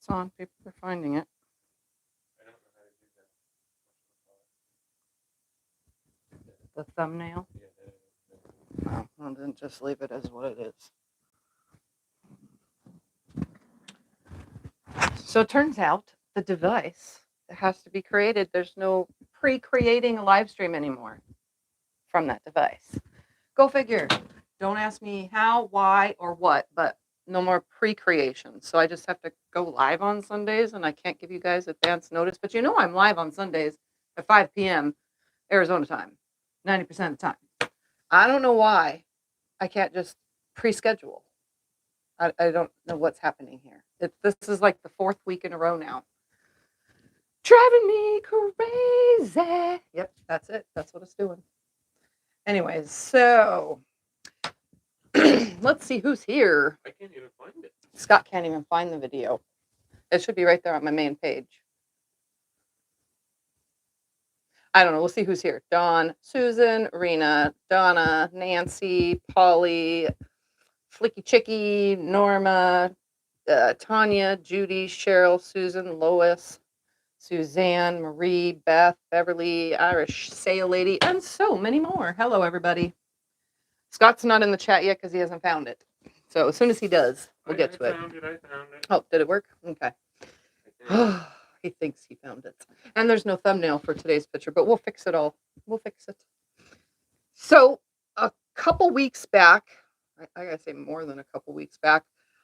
It's on. People are finding it. I don't know how to do that. The thumbnail. Yeah, Oh, well, then just leave it as what it is. So it turns out the device that has to be created, there's no pre-creating a live stream anymore from that device. Go figure. Don't ask me how, why, or what, but no more pre-creation. So I just have to go live on Sundays, and I can't give you guys advance notice. But you know I'm live on Sundays at 5 p.m. Arizona time, 90% of the time. I don't know why I can't just pre-schedule. I don't know what's happening here. This is like the 4th week in a row now. Driving me crazy. Yep, that's it. That's what it's doing. Anyways, so let's see who's here. I can't even find it. Scott can't even find the video. It should be right there on my main page. I don't know. We'll see who's here. Dawn, Susan, Rena, Donna, Nancy, Polly, Flicky Chicky, Norma, Tanya, Judy, Cheryl, Susan, Lois, Suzanne, Marie, Beth, Beverly, Irish Sail Lady, and so many more. Hello, everybody. Scott's not in the chat yet because he hasn't found it. So as soon as he does, we'll get to it. I found it. Oh, did it work? Okay. He thinks he found it. And there's no thumbnail for today's picture, but we'll fix it all. We'll fix it. So a couple weeks back, I gotta say more than a couple weeks back,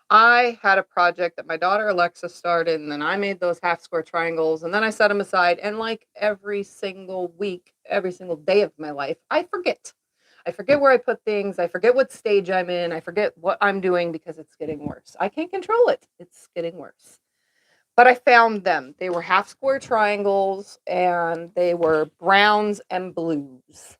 I had a project that my daughter Alexa started, and then I made those half square triangles, and then I set them aside. And like every single week, every single day of my life, I forget. I forget where I put things. I forget what stage I'm in. I forget what I'm doing because it's getting worse. I can't control it. It's getting worse. But I found them. They were half square triangles, and they were browns and blues.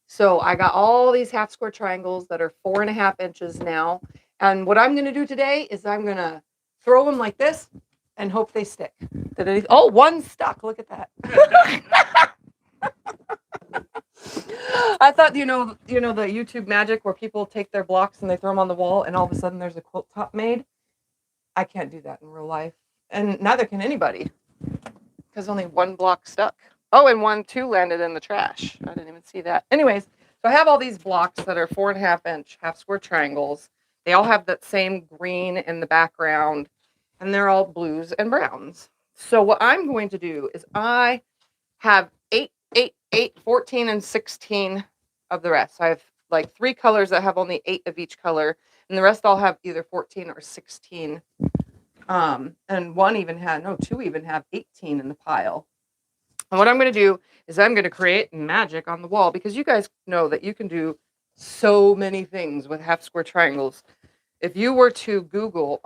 So I got all these half square triangles that are 4.5 inches now. And what I'm going to do today is I'm going to throw them like this and hope they stick. Oh, one stuck. Look at that. I thought, you know the YouTube magic where people take their blocks and they throw them on the wall and all of a sudden there's a quilt top made. I can't do that in real life. And neither can anybody because only one block stuck. Oh, and 2 landed in the trash. I didn't even see that. Anyways, so I have all these blocks that are 4.5 inch half square triangles. They all have that same green in the background, and they're all blues and browns. So what I'm going to do is I have 8, 8, 8, 14, and 16 of the rest. So I have like 3 colors that have only 8 of each color, and the rest all have either 14 or 16. And 2 even have 18 in the pile. And what I'm going to do is I'm going to create magic on the wall, because you guys know that you can do so many things with half square triangles. If you were to Google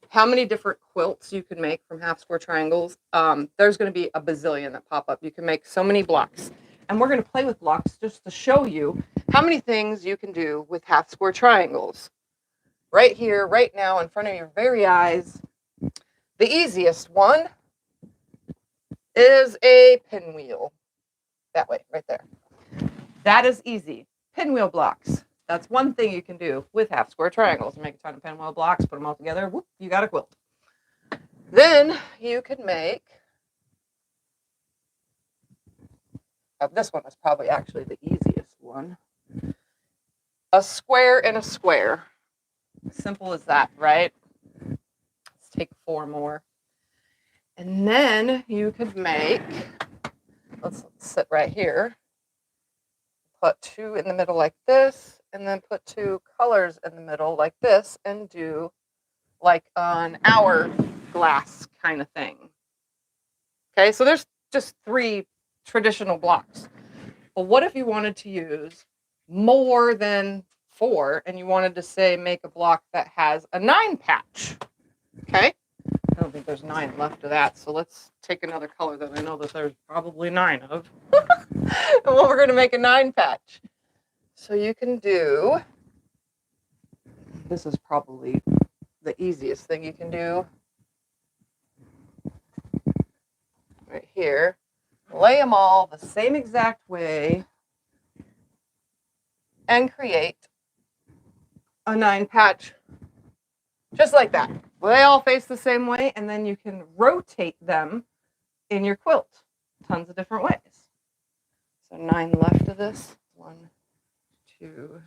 how many different quilts you can make from half square triangles, there's going to be a bazillion that pop up. You can make so many blocks. And we're going to play with blocks just to show you how many things you can do with half square triangles. Right here, right now, in front of your very eyes. The easiest one is a pinwheel. That way, right there. That is easy. Pinwheel blocks. That's one thing you can do with half square triangles. Make a ton of pinwheel blocks, put them all together, whoop, you got a quilt. Then you can make, this one is probably actually the easiest one, a square and a square. Simple as that, right? Let's take 4 more. And then you could make, let's sit right here, put 2 in the middle like this, and then put 2 colors in the middle like this, and do like an hourglass kind of thing. Okay, so there's just 3 traditional blocks. But what if you wanted to use more than 4, and you wanted to say make a block that has a 9 patch? Okay. I don't think there's 9 left of that, so let's take another color that I know that there's probably 9 of. And we're going to make a 9 patch. So you can do, this is probably the easiest thing you can do. Right here. Lay them all the same exact way and create a 9 patch. Just like that. Well, they all face the same way, and then you can rotate them in your quilt tons of different ways. So 9 left of this. 1, 2,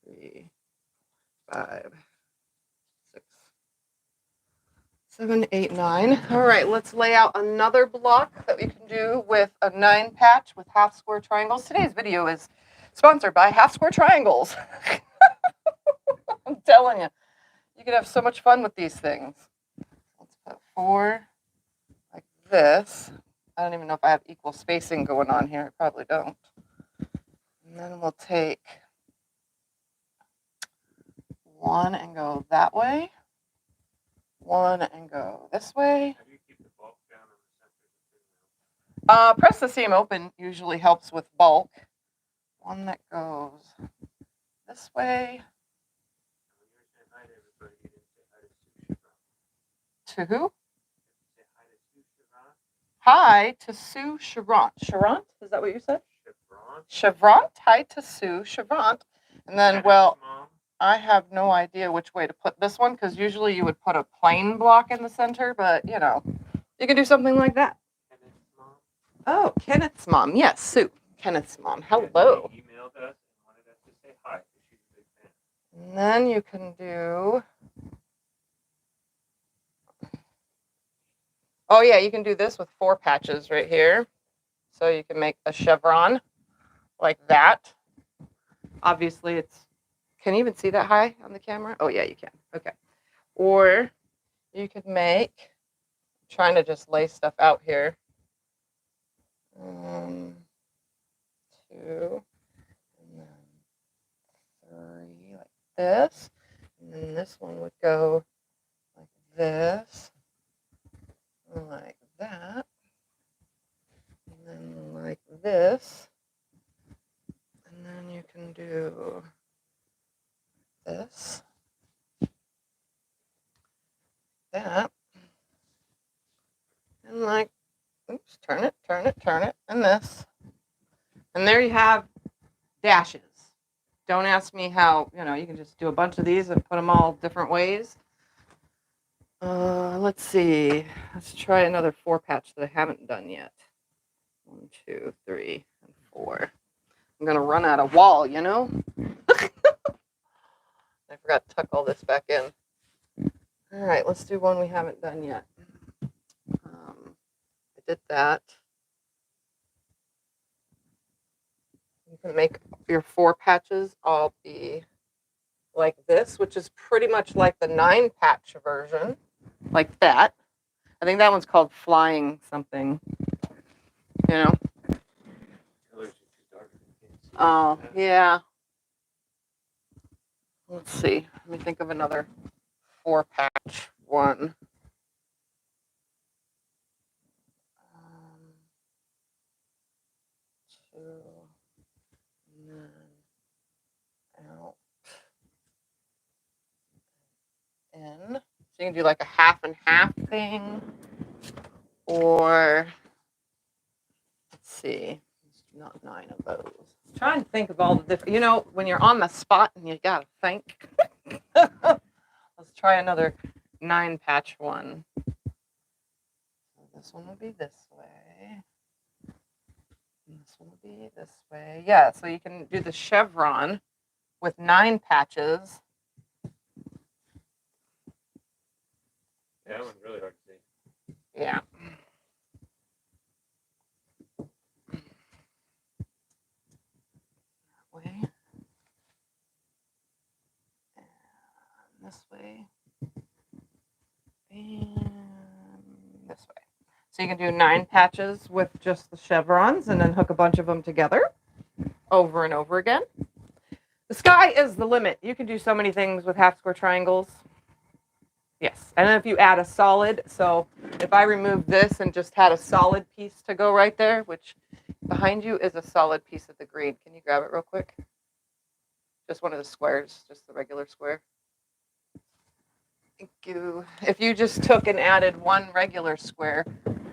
3, 5, 6, 7, 8, 9. All right, let's lay out another block that we can do with a 9 patch with half square triangles. Today's video is sponsored by half square triangles. I'm telling you, you can have so much fun with these things. Let's put 4 like this. I don't even know if I have equal spacing going on here. I probably don't. And then we'll take 1 and go that way. 1 and go this way. How do you keep the bulk down in the center? Press the seam open usually helps with bulk. 1 that goes this way. When you were saying hi to everybody, you didn't say hi to Sue Chevron. To who? Say hi to Sue Chevron. Hi to Sue Chevron. Chevron? Is that what you said? Chevron. Chevron? Hi to Sue Chevron. And then, Kenneth's well, mom. I have no idea which way to put this one because usually you would put a plain block in the center, but you know, you can do something like that. Kenneth's mom. Oh, Kenneth's mom. Yes, Sue. Kenneth's mom. Hello. She emailed us and wanted us to say hi because she's a big fan. And then you can do. Oh, yeah, you can do this with 4 patches right here. So you can make a chevron like that. Obviously, it's. Can you even see that high on the camera? Oh, yeah, you can. Okay. Or you could make. I'm trying to just lay stuff out here. 2, and then 3, like this. And then this one would go like this, like that, and then like this. And then you can do this, that, and like, oops, turn it, and this. And there you have dashes. Don't ask me how, you can just do a bunch of these and put them all different ways. Let's see. Let's try another 4 patch that I haven't done yet. 1, 2, 3, and 4. I'm going to run out of wall, I forgot to tuck all this back in. All right, let's do one we haven't done yet. I did that. You can make your 4 patches all be like this, which is pretty much like the 9 patch version, like that. I think that one's called flying something, Colors are too dark. Oh, yeah. Let's see. Let me think of another 4 patch one. 2, and then out, in. So you can do like a half and half thing, or let's see, not 9 of those. Try and think of all the different, when you're on the spot and you gotta think. Let's try another 9 patch one. So this one will be this way. And this one will be this way. Yeah, so you can do the chevron with 9 patches. Yeah, that one's really hard to see. Yeah. Way. And this way. And this way. So you can do 9 patches with just the chevrons and then hook a bunch of them together over and over again. The sky is the limit. You can do so many things with half square triangles. Yes. And then if you add a solid, so if I remove this and just had a solid piece to go right there, which behind you is a solid piece of the green. Can you grab it real quick? Just one of the squares, just the regular square. Thank you. If you just took and added 1 regular square,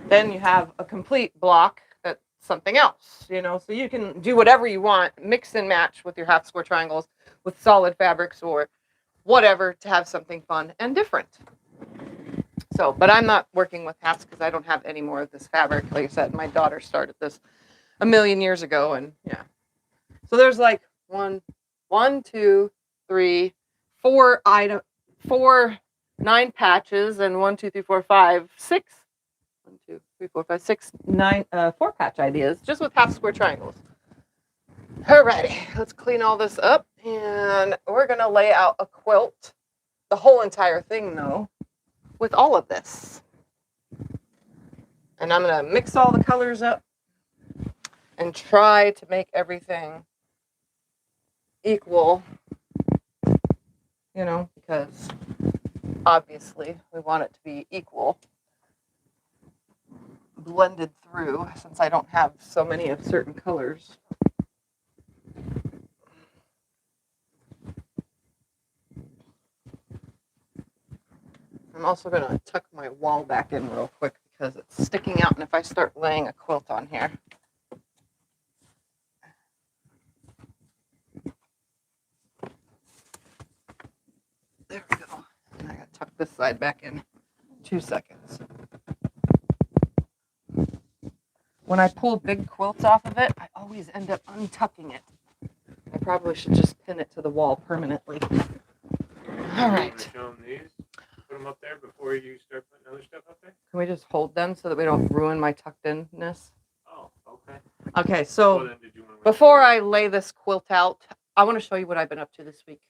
then you have a complete block that's something else, so you can do whatever you want, mix and match with your half square triangles with solid fabrics or whatever to have something fun and different. So, but I'm not working with hats because I don't have any more of this fabric. Like I said, my daughter started this a million years ago, and yeah. So there's like one, two, three, four 9 patches, and 1, 2, 3, 4, 5, 6. 1, 2, 3, 4, 5, 6, 9, 4 patch ideas, just with half square triangles. Alrighty, let's clean all this up, and we're gonna lay out a quilt, the whole entire thing though, with all of this. And I'm gonna mix all the colors up and try to make everything equal, you know, because obviously we want it to be equal, blended through, since I don't have so many of certain colors. I'm also going to tuck my wall back in real quick because it's sticking out, and if I start laying a quilt on here. There we go. And I got to tuck this side back in 2 seconds. When I pull big quilts off of it, I always end up untucking it. I probably should just pin it to the wall permanently. All right. Show them these. Put them up there before you start putting other stuff up there. Can we just hold them so that we don't ruin my tucked inness? Oh, okay. Okay, so Well, then, did you want to before I lay this quilt out, I want to show you what I've been up to this week.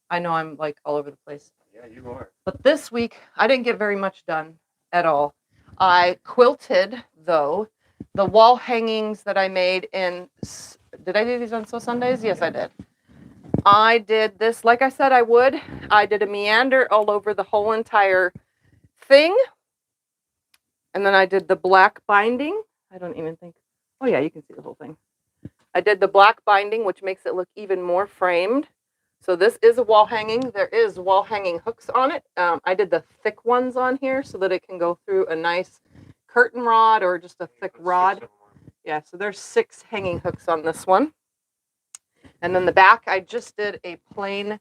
I know I'm like all over the place. Yeah, you are. But this week, I didn't get very much done at all. I quilted, though, the wall hangings that I made in... Did I do these on Sew Sundays? Yes, I did. I did this like I said I would. I did a meander all over the whole entire thing. And then I did the black binding. I don't even think... Oh, yeah, you can see the whole thing. I did the black binding, which makes it look even more framed. So this is a wall hanging. There is wall hanging hooks on it. I did the thick ones on here so that it can go through a nice curtain rod or just a thick rod. Yeah, so there's 6 hanging hooks on this one. And then the back, I just did a plain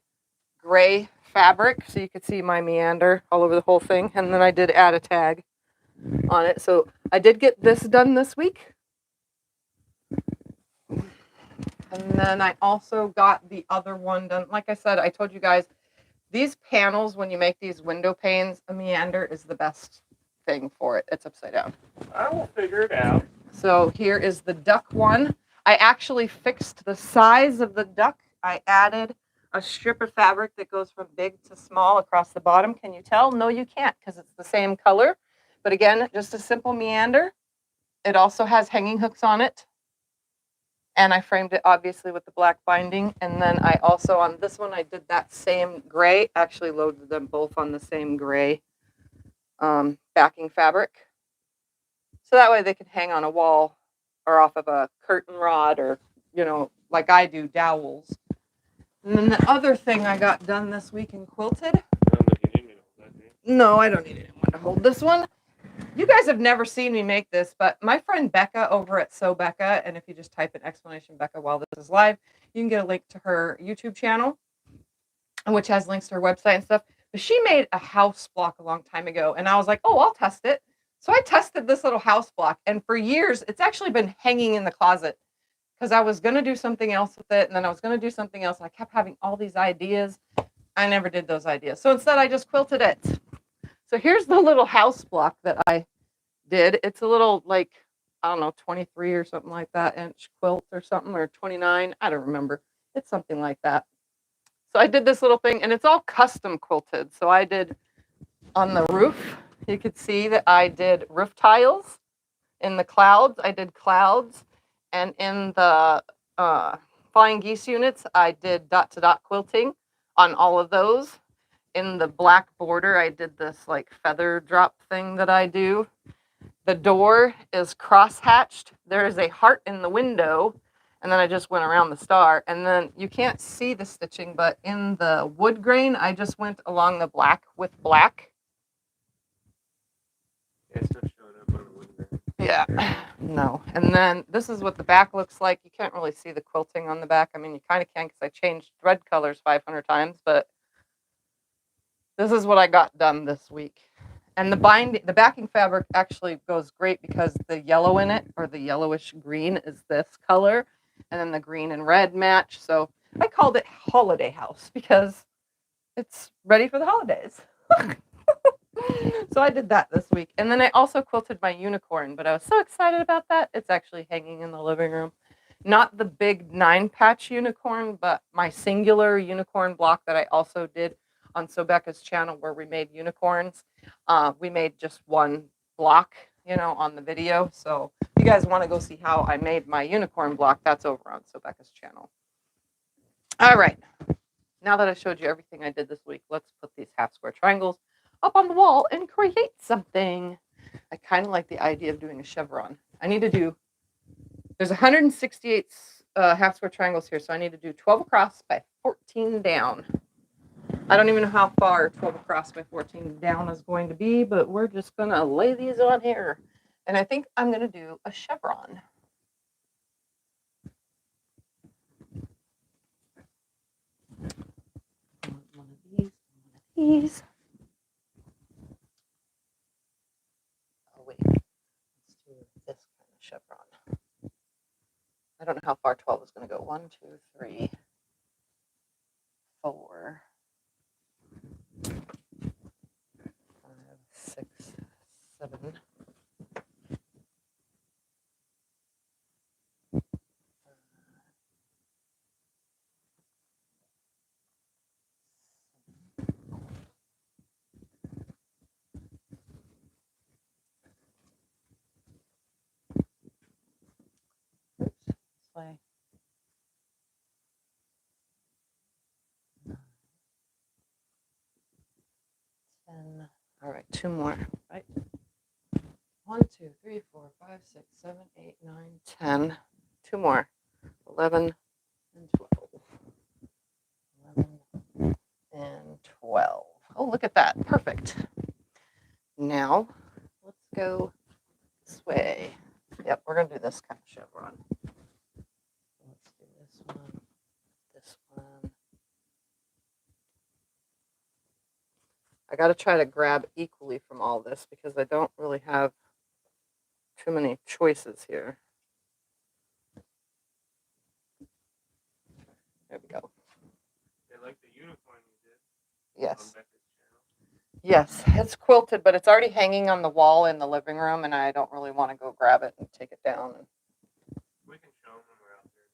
gray fabric so you could see my meander all over the whole thing. And then I did add a tag on it. So I did get this done this week. And then I also got the other one done. Like I said, I told you guys, these panels, when you make these window panes, a meander is the best thing for it. It's upside down. I will figure it out. So here is the duck one. I actually fixed the size of the duck. I added a strip of fabric that goes from big to small across the bottom. Can you tell? No, you can't because it's the same color. But again, just a simple meander. It also has hanging hooks on it. And I framed it obviously with the black binding. And then I also, on this one, I did that same gray, actually loaded them both on the same gray backing fabric. So that way they can hang on a wall or off of a curtain rod or, you know, like I do, dowels. And then the other thing I got done this week and quilted. No, I don't need anyone to hold this one. You guys have never seen me make this, but my friend Becca over at Sew Becca, and if you just type in exclamation Becca while this is live, you can get a link to her YouTube channel, which has links to her website and stuff. But she made a house block a long time ago, and I was like, oh, I'll test it. So I tested this little house block, and for years, it's actually been hanging in the closet because I was going to do something else with it, and then I was going to do something else. And I kept having all these ideas. I never did those ideas. So instead, I just quilted it. So here's the little house block that I did. It's a little, like, I don't know, 23 or something like that inch quilt or something, or 29. I don't remember. It's something like that. So I did this little thing, and it's all custom quilted. So I did on the roof, you could see that I did roof tiles. In the clouds, I did clouds. And in the flying geese units, I did dot-to-dot quilting on all of those. In the black border, I did this like feather drop thing that I do. The door is cross-hatched. There is a heart in the window, and then I just went around the star. And then you can't see the stitching, but in the wood grain, I just went along the black with black. It's not showing up on the wood grain. Yeah, no. And then this is what the back looks like. You can't really see the quilting on the back. I mean, you kind of can because I changed thread colors 500 times, but this is what I got done this week. And the backing fabric actually goes great because the yellow in it, or the yellowish green, is this color, and then the green and red match. So I called it Holiday House because it's ready for the holidays. So I did that this week. And then I also quilted my unicorn, but I was so excited about that. It's actually hanging in the living room. Not the big 9-patch unicorn, but my singular unicorn block that I also did on Sobecca's channel where we made unicorns. We made just one block, on the video. So if you guys want to go see how I made my unicorn block, that's over on Sobecca's channel. All right. Now that I showed you everything I did this week, let's put these half square triangles up on the wall and create something. I kind of like the idea of doing a chevron. There's 168 half square triangles here, so I need to do 12 across by 14 down. I don't even know how far 12 across by 14 down is going to be, but we're just going to lay these on here. And I think I'm going to do a chevron. One of these, one of these. Oh, wait. Let's do this kind of chevron. I don't know how far 12 is going to go. 1, 2, 3, 4, 5, 6, 7. Play. 10. All right, 2 more. Right. 1, 2, 3, 4, 5, 6, 7, 8, 9, 10. 2 more. 11 and 12. 11 and 12. Oh, look at that. Perfect. Now, let's go this way. Yep, we're going to do this kind of chevron. Let's do this one. This one. I got to try to grab equally from all this because I don't really have too many choices here. There we go. They like the unicorn you did. Yes. On Becca's channel. Yes, it's quilted, but it's already hanging on the wall in the living room, and I don't really want to go grab it and take it down. We can show them when we're out there.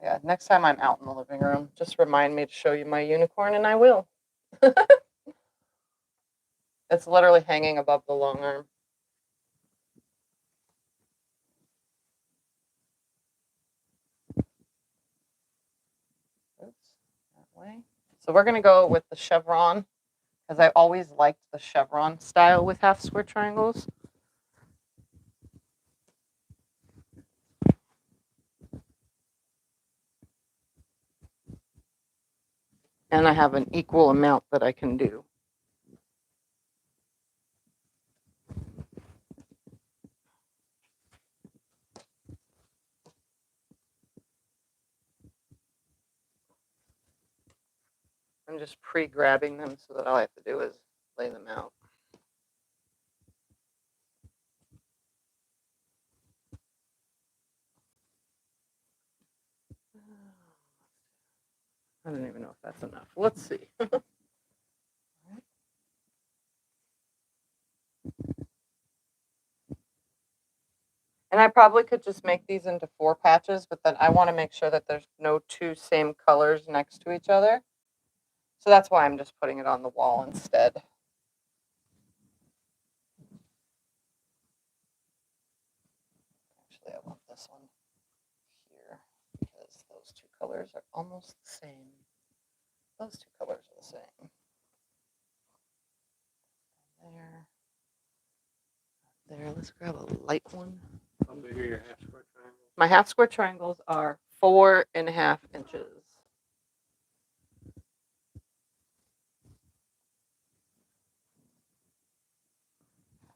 Yeah, next time I'm out in the living room, just remind me to show you my unicorn, and I will. It's literally hanging above the long arm. Oops, that way. So we're going to go with the chevron, because I always liked the chevron style with half square triangles. And I have an equal amount that I can do. I'm just pre-grabbing them so that all I have to do is lay them out. I don't even know if that's enough. Let's see. And I probably could just make these into 4 patches, but then I want to make sure that there's no 2 same colors next to each other. So that's why I'm just putting it on the wall instead. Actually, I want this one here because those 2 colors are almost the same. Those 2 colors are the same. There. Let's grab a light one. How big are your half square triangles? My half square triangles are 4.5 inches.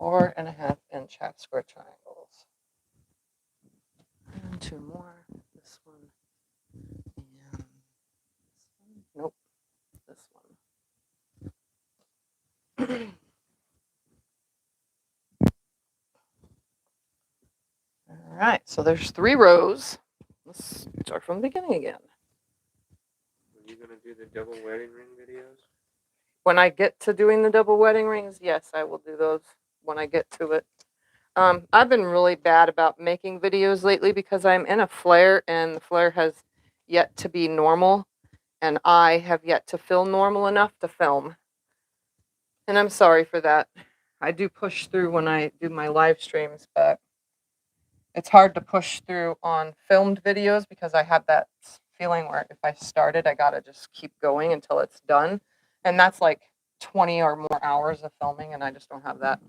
4.5 inch half square triangles. And 2 more. This one. And this one. Nope. This one. right, so there's 3 rows. Let's start from the beginning again. Are you gonna do the double wedding ring videos? When I get to doing the double wedding rings, yes, I will do those when I get to it. I've been really bad about making videos lately because I'm in a flare and the flare has yet to be normal and I have yet to feel normal enough to film. And I'm sorry for that. I do push through when I do my live streams, but it's hard to push through on filmed videos because I have that feeling where if I started, I gotta just keep going until it's done. And that's like 20 or more hours of filming, and I just don't have that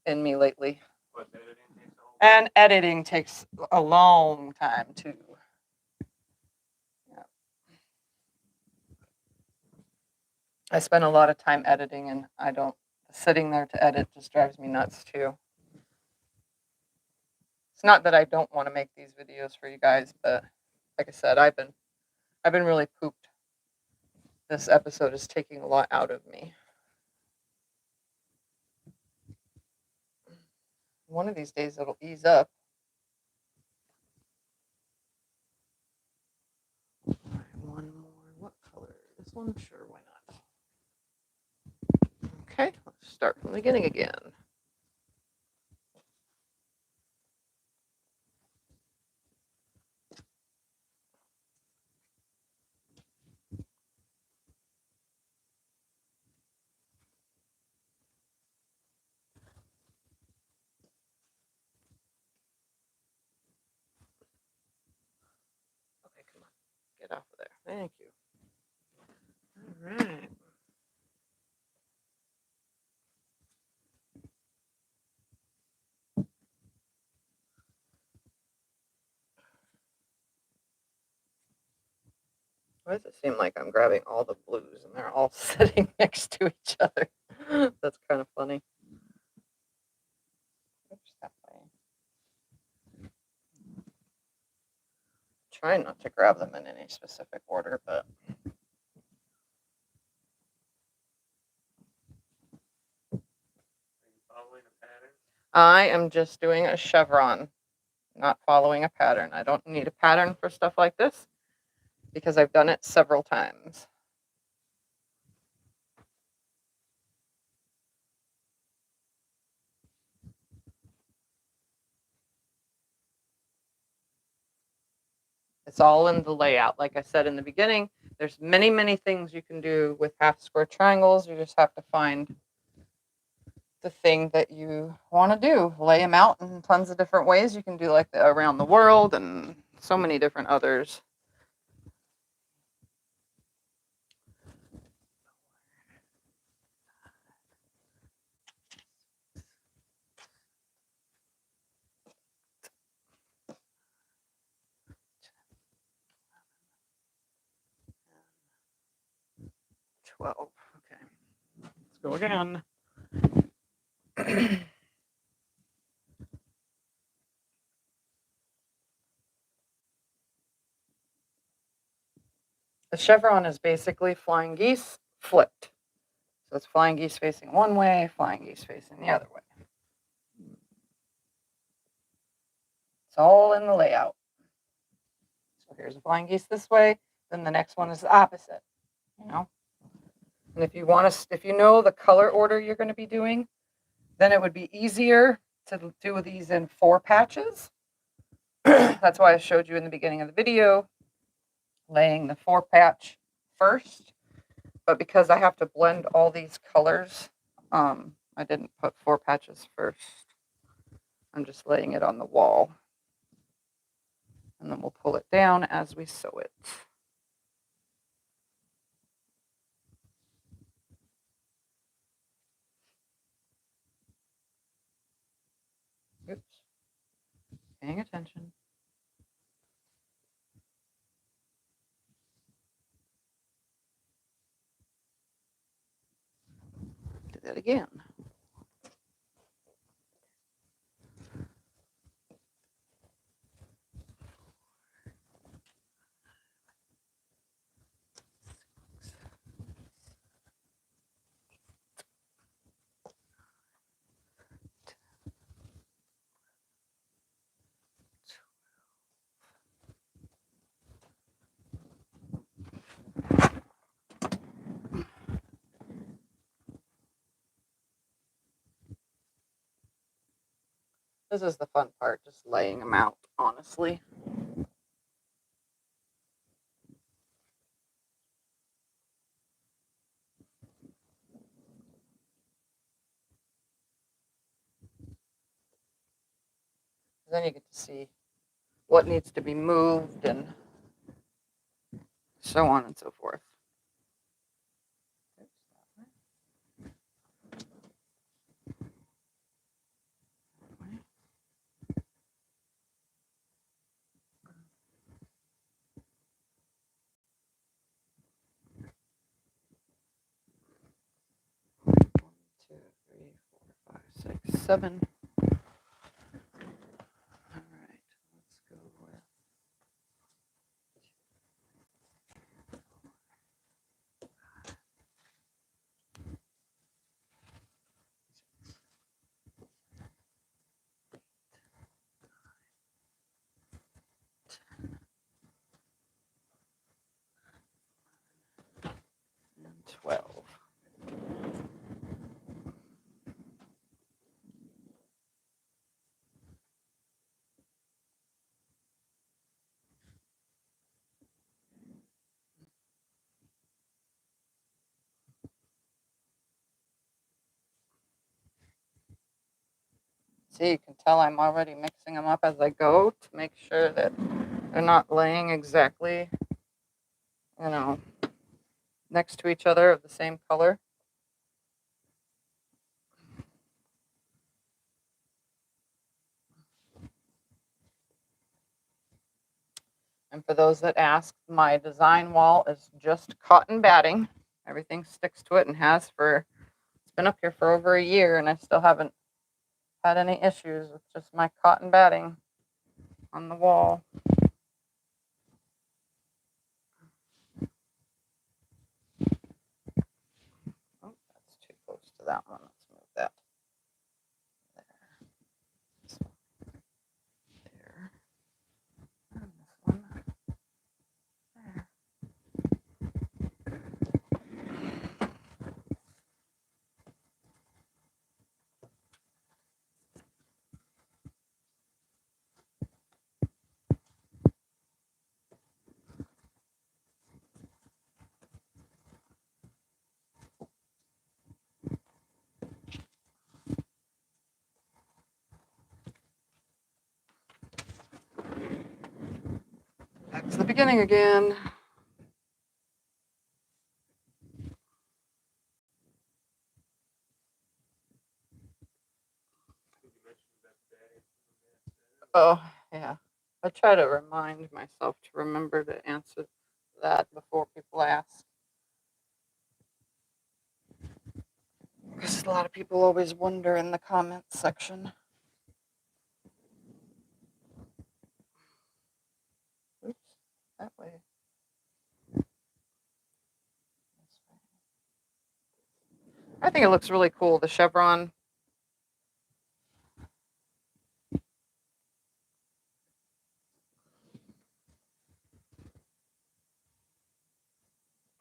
in me lately. What, editing takes a whole And editing takes a long time too. Yeah. I spend a lot of time editing, and I don't, sitting there to edit just drives me nuts too. It's not that I don't want to make these videos for you guys, but like I said, I've been really pooped. This episode is taking a lot out of me. One of these days it'll ease up. One more. What color? This one? Sure, why not? Okay, let's start from the beginning again. Okay, come on. Get off of there. Thank you. All right. Why does it seem like I'm grabbing all the blues and they're all sitting next to each other? That's kind of funny. Oops, that way. Trying not to grab them in any specific order, but Are you following a pattern? I am just doing a chevron, not following a pattern. I don't need a pattern for stuff like this because I've done it several times. It's all in the layout. Like I said in the beginning, there's many, many things you can do with half square triangles. You just have to find the thing that you want to do. Lay them out in tons of different ways. You can do like the around the world and so many different others. $12. Okay. Let's go again. The chevron is basically flying geese flipped. So it's flying geese facing one way, flying geese facing the other way. It's all in the layout. So here's a flying geese this way, then the next one is the opposite, you know? And if you want to, if you know the color order you're going to be doing, then it would be easier to do these in 4 patches. That's why I showed you in the beginning of the video, laying the 4 patch first. But because I have to blend all these colors, I didn't put 4 patches first. I'm just laying it on the wall. And then we'll pull it down as we sew it. Oops. Paying attention. Do that again. This is the fun part, just laying them out, honestly. Then you get to see what needs to be moved and so on and so forth. One, two, three, four, five, six, seven. All right, let's go with 12. See, you can tell I'm already mixing them up as I go to make sure that they're not laying exactly, next to each other of the same color. And for those that ask, my design wall is just cotton batting. Everything sticks to it and has for, it's been up here for over a year and I still haven't had any issues with just my cotton batting on the wall. Oh, that's too close to that one. Let's move that. There. And this one. There. Back to the beginning again. Oh, yeah. I try to remind myself to remember to answer that before people ask. Because a lot of people always wonder in the comments section. Oops, that way. I think it looks really cool, the chevron.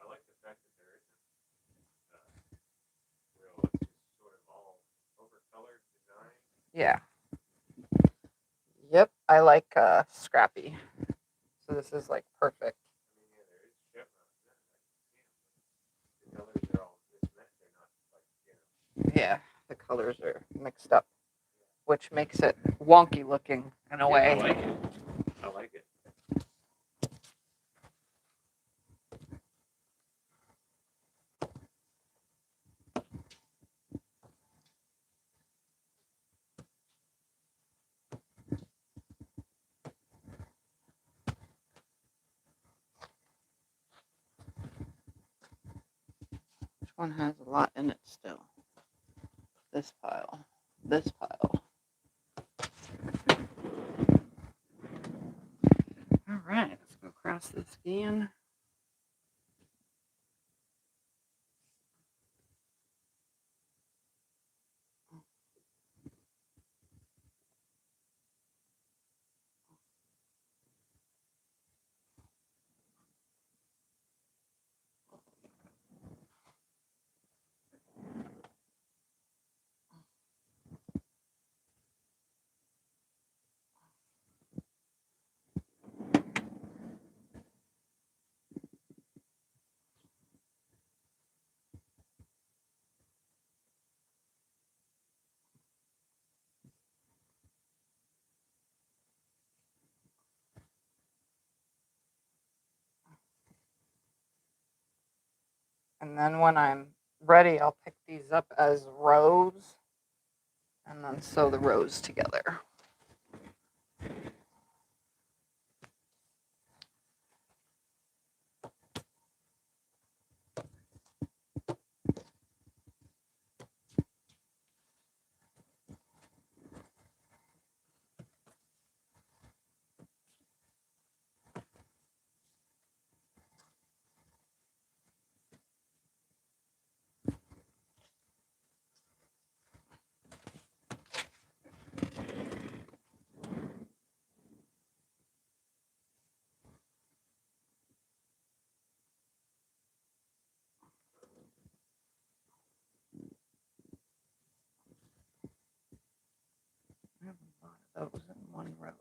I like the fact that there isn't real, it's just sort of all over-colored design. Yeah. Yep, I like scrappy. So this is like perfect. I mean, yeah, there is chevrons in it. I can see them, but the colors are all mismatched. They're not like, Yeah, the colors are mixed up, which makes it wonky looking in a way. I like it. I like it. Which one has a lot in it still? This pile. This pile. All right, let's go across this again. And then when I'm ready, I'll pick these up as rows and then sew the rows together. I have a lot of those in one row.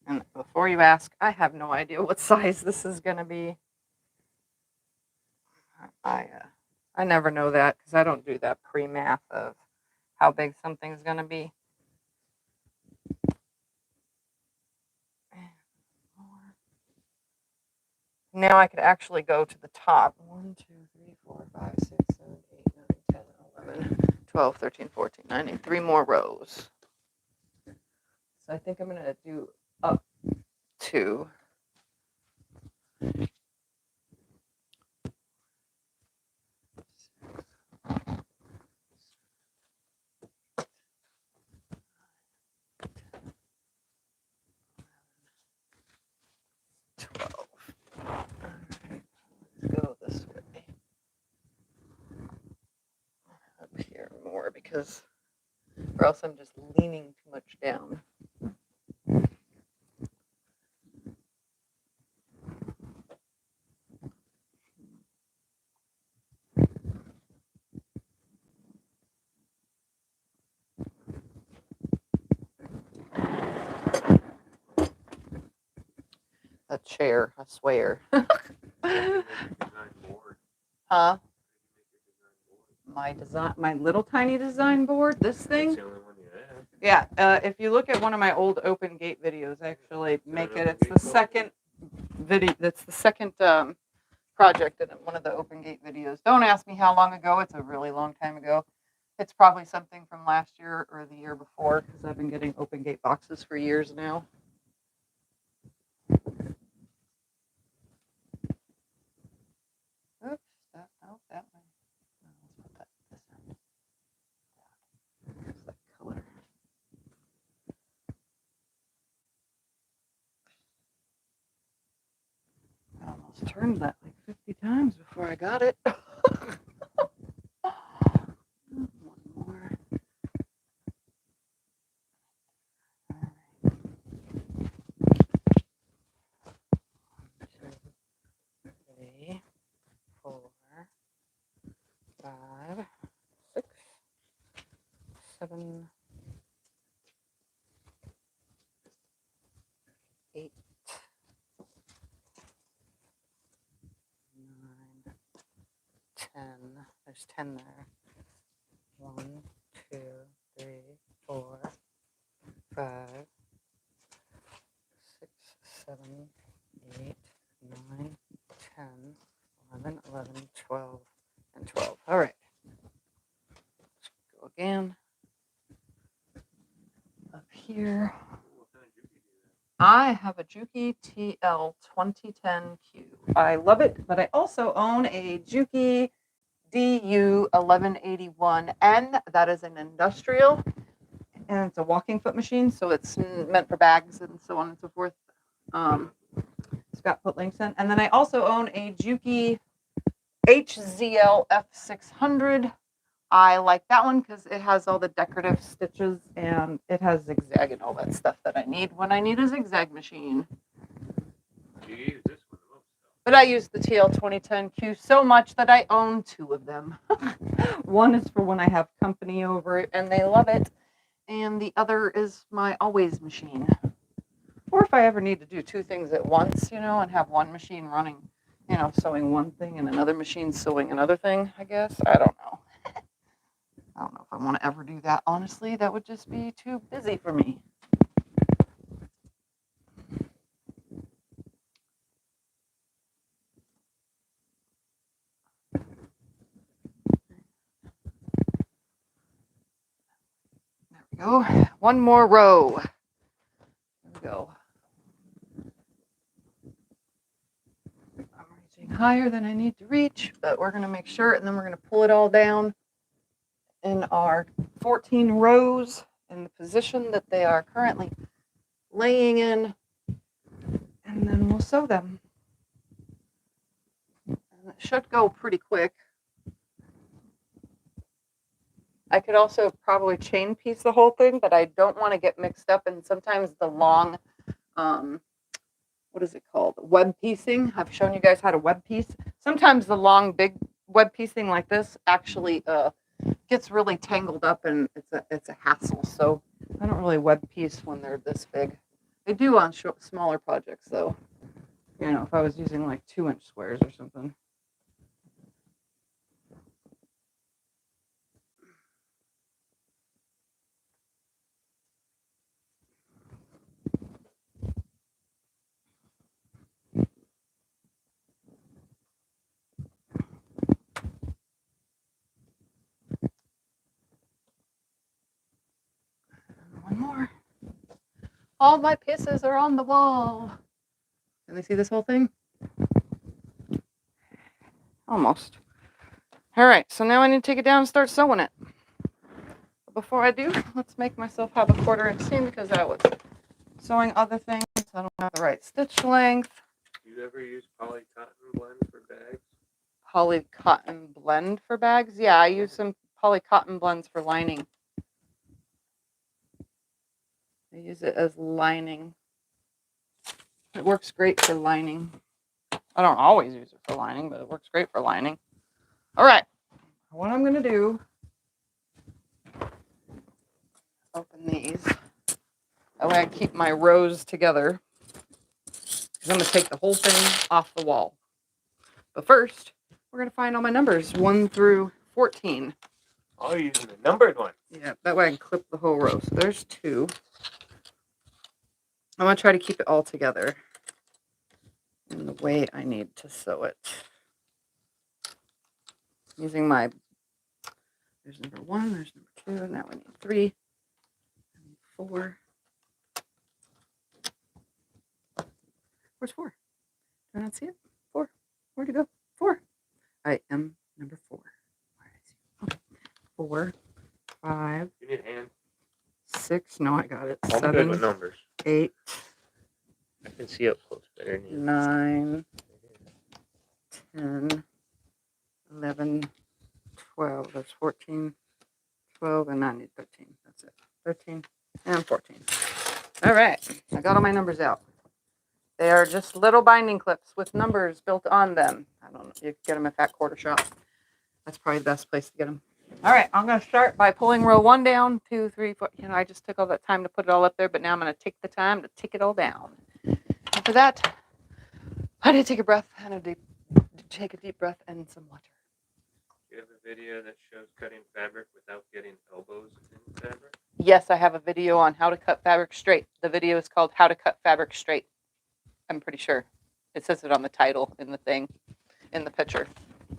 And before you ask, I have no idea what size this is going to be. I never know that because I don't do that pre-math of how big something's going to be. Now I could actually go to the top. 1, 2, 3, 4, 5, 6, 7, 8, 9, 10, 11, 12, 13, 14, 19. 3 more rows. So I think I'm going to do up to go this way. Up here more because, or else I'm just leaning too much down. A chair, I swear. Huh? My little tiny design board, this thing. Yeah, if you look at one of my old open gate videos, I actually make it. It's the second video. That's the second project in one of the open gate videos. Don't ask me how long ago. It's a really long time ago. It's probably something from last year or the year before because I've been getting open gate boxes for years now. Oops, that way. Let's put that this end. There's that color. I almost turned that like 50 times before I got it. One more. Three, 4, 5, 6, 7, 8, 9, 10. There's 10 there. 1, 2, 3, 4, 5, 6, 7, 8, 9, 10, 11, 11, 12, and 12. All right. Let's go again. Up here. I have a Juki TL 2010Q. I love it, but I also own a Juki DU 1181N. That is an industrial, and it's a walking foot machine, so it's meant for bags and so on and so forth. Scott put links in. And then I also own a Juki HZL F600. I like that one because it has all the decorative stitches and it has zigzag and all that stuff that I need when I need a zigzag machine. You use this one the most, But I use the TL2010Q so much that I own 2 of them. One is for when I have company over and they love it, and the other is my always machine. Or if I ever need to do 2 things at once, and have one machine running, sewing one thing and another machine sewing another thing, I guess. I don't know. I don't know if I want to ever do that. Honestly, that would just be too busy for me. There we go. One more row. There we go. I'm reaching higher than I need to reach, but we're going to make sure, and then we're going to pull it all down in our 14 rows in the position that they are currently laying in, and then we'll sew them. And it should go pretty quick. I could also probably chain piece the whole thing, but I don't want to get mixed up. And sometimes the long, what is it called? Web piecing. I've shown you guys how to web piece. Sometimes the long, big web piecing like this actually gets really tangled up, and it's a hassle. So I don't really web piece when they're this big. They do on smaller projects, though. If I was using like 2-inch squares or something. One more. All my pieces are on the wall. Can they see this whole thing? Almost. All right, so now I need to take it down and start sewing it. But before I do, let's make myself have a 1/4-inch seam because I was sewing other things. I don't have the right stitch length. Do you ever use poly cotton blend for bags? Poly cotton blend for bags? Yeah, I use some poly cotton blends for lining. I use it as lining. It works great for lining. I don't always use it for lining, but it works great for lining. All right, what I'm going to do, open these. That way I keep my rows together. Because I'm going to take the whole thing off the wall. But first, we're going to find all my numbers, 1 through 14. Oh, you're using the numbered one. Yeah, that way I can clip the whole row. So there's 2. I'm going to try to keep it all together in the way I need to sew it. Using my, there's number 1, there's number 2, now we need 3, I need 4. Where's 4? Do I not see it? 4. Where'd it go? 4. I am number 4. Okay. 4, 5. You need a hand. 6. No, I got it. I'm good 7, with numbers. 8. I can see up close better than you. 9, 10, 11, 12. That's 14, 12, and I need 13. That's it. 13 and 14. All right. I got all my numbers out. They are just little binding clips with numbers built on them. I don't know. You can get them at that quarter shop. That's probably the best place to get them. All right. I'm going to start by pulling row 1 down, 2, 3, 4. I just took all that time to put it all up there, but now I'm going to take the time to take it all down. And for that, I need to take a breath and take a deep breath and some water. Do you have a video that shows cutting fabric without getting elbows in fabric? Yes, I have a video on how to cut fabric straight. The video is called How to Cut Fabric Straight. I'm pretty sure. It says it on the title in the thing, in the picture.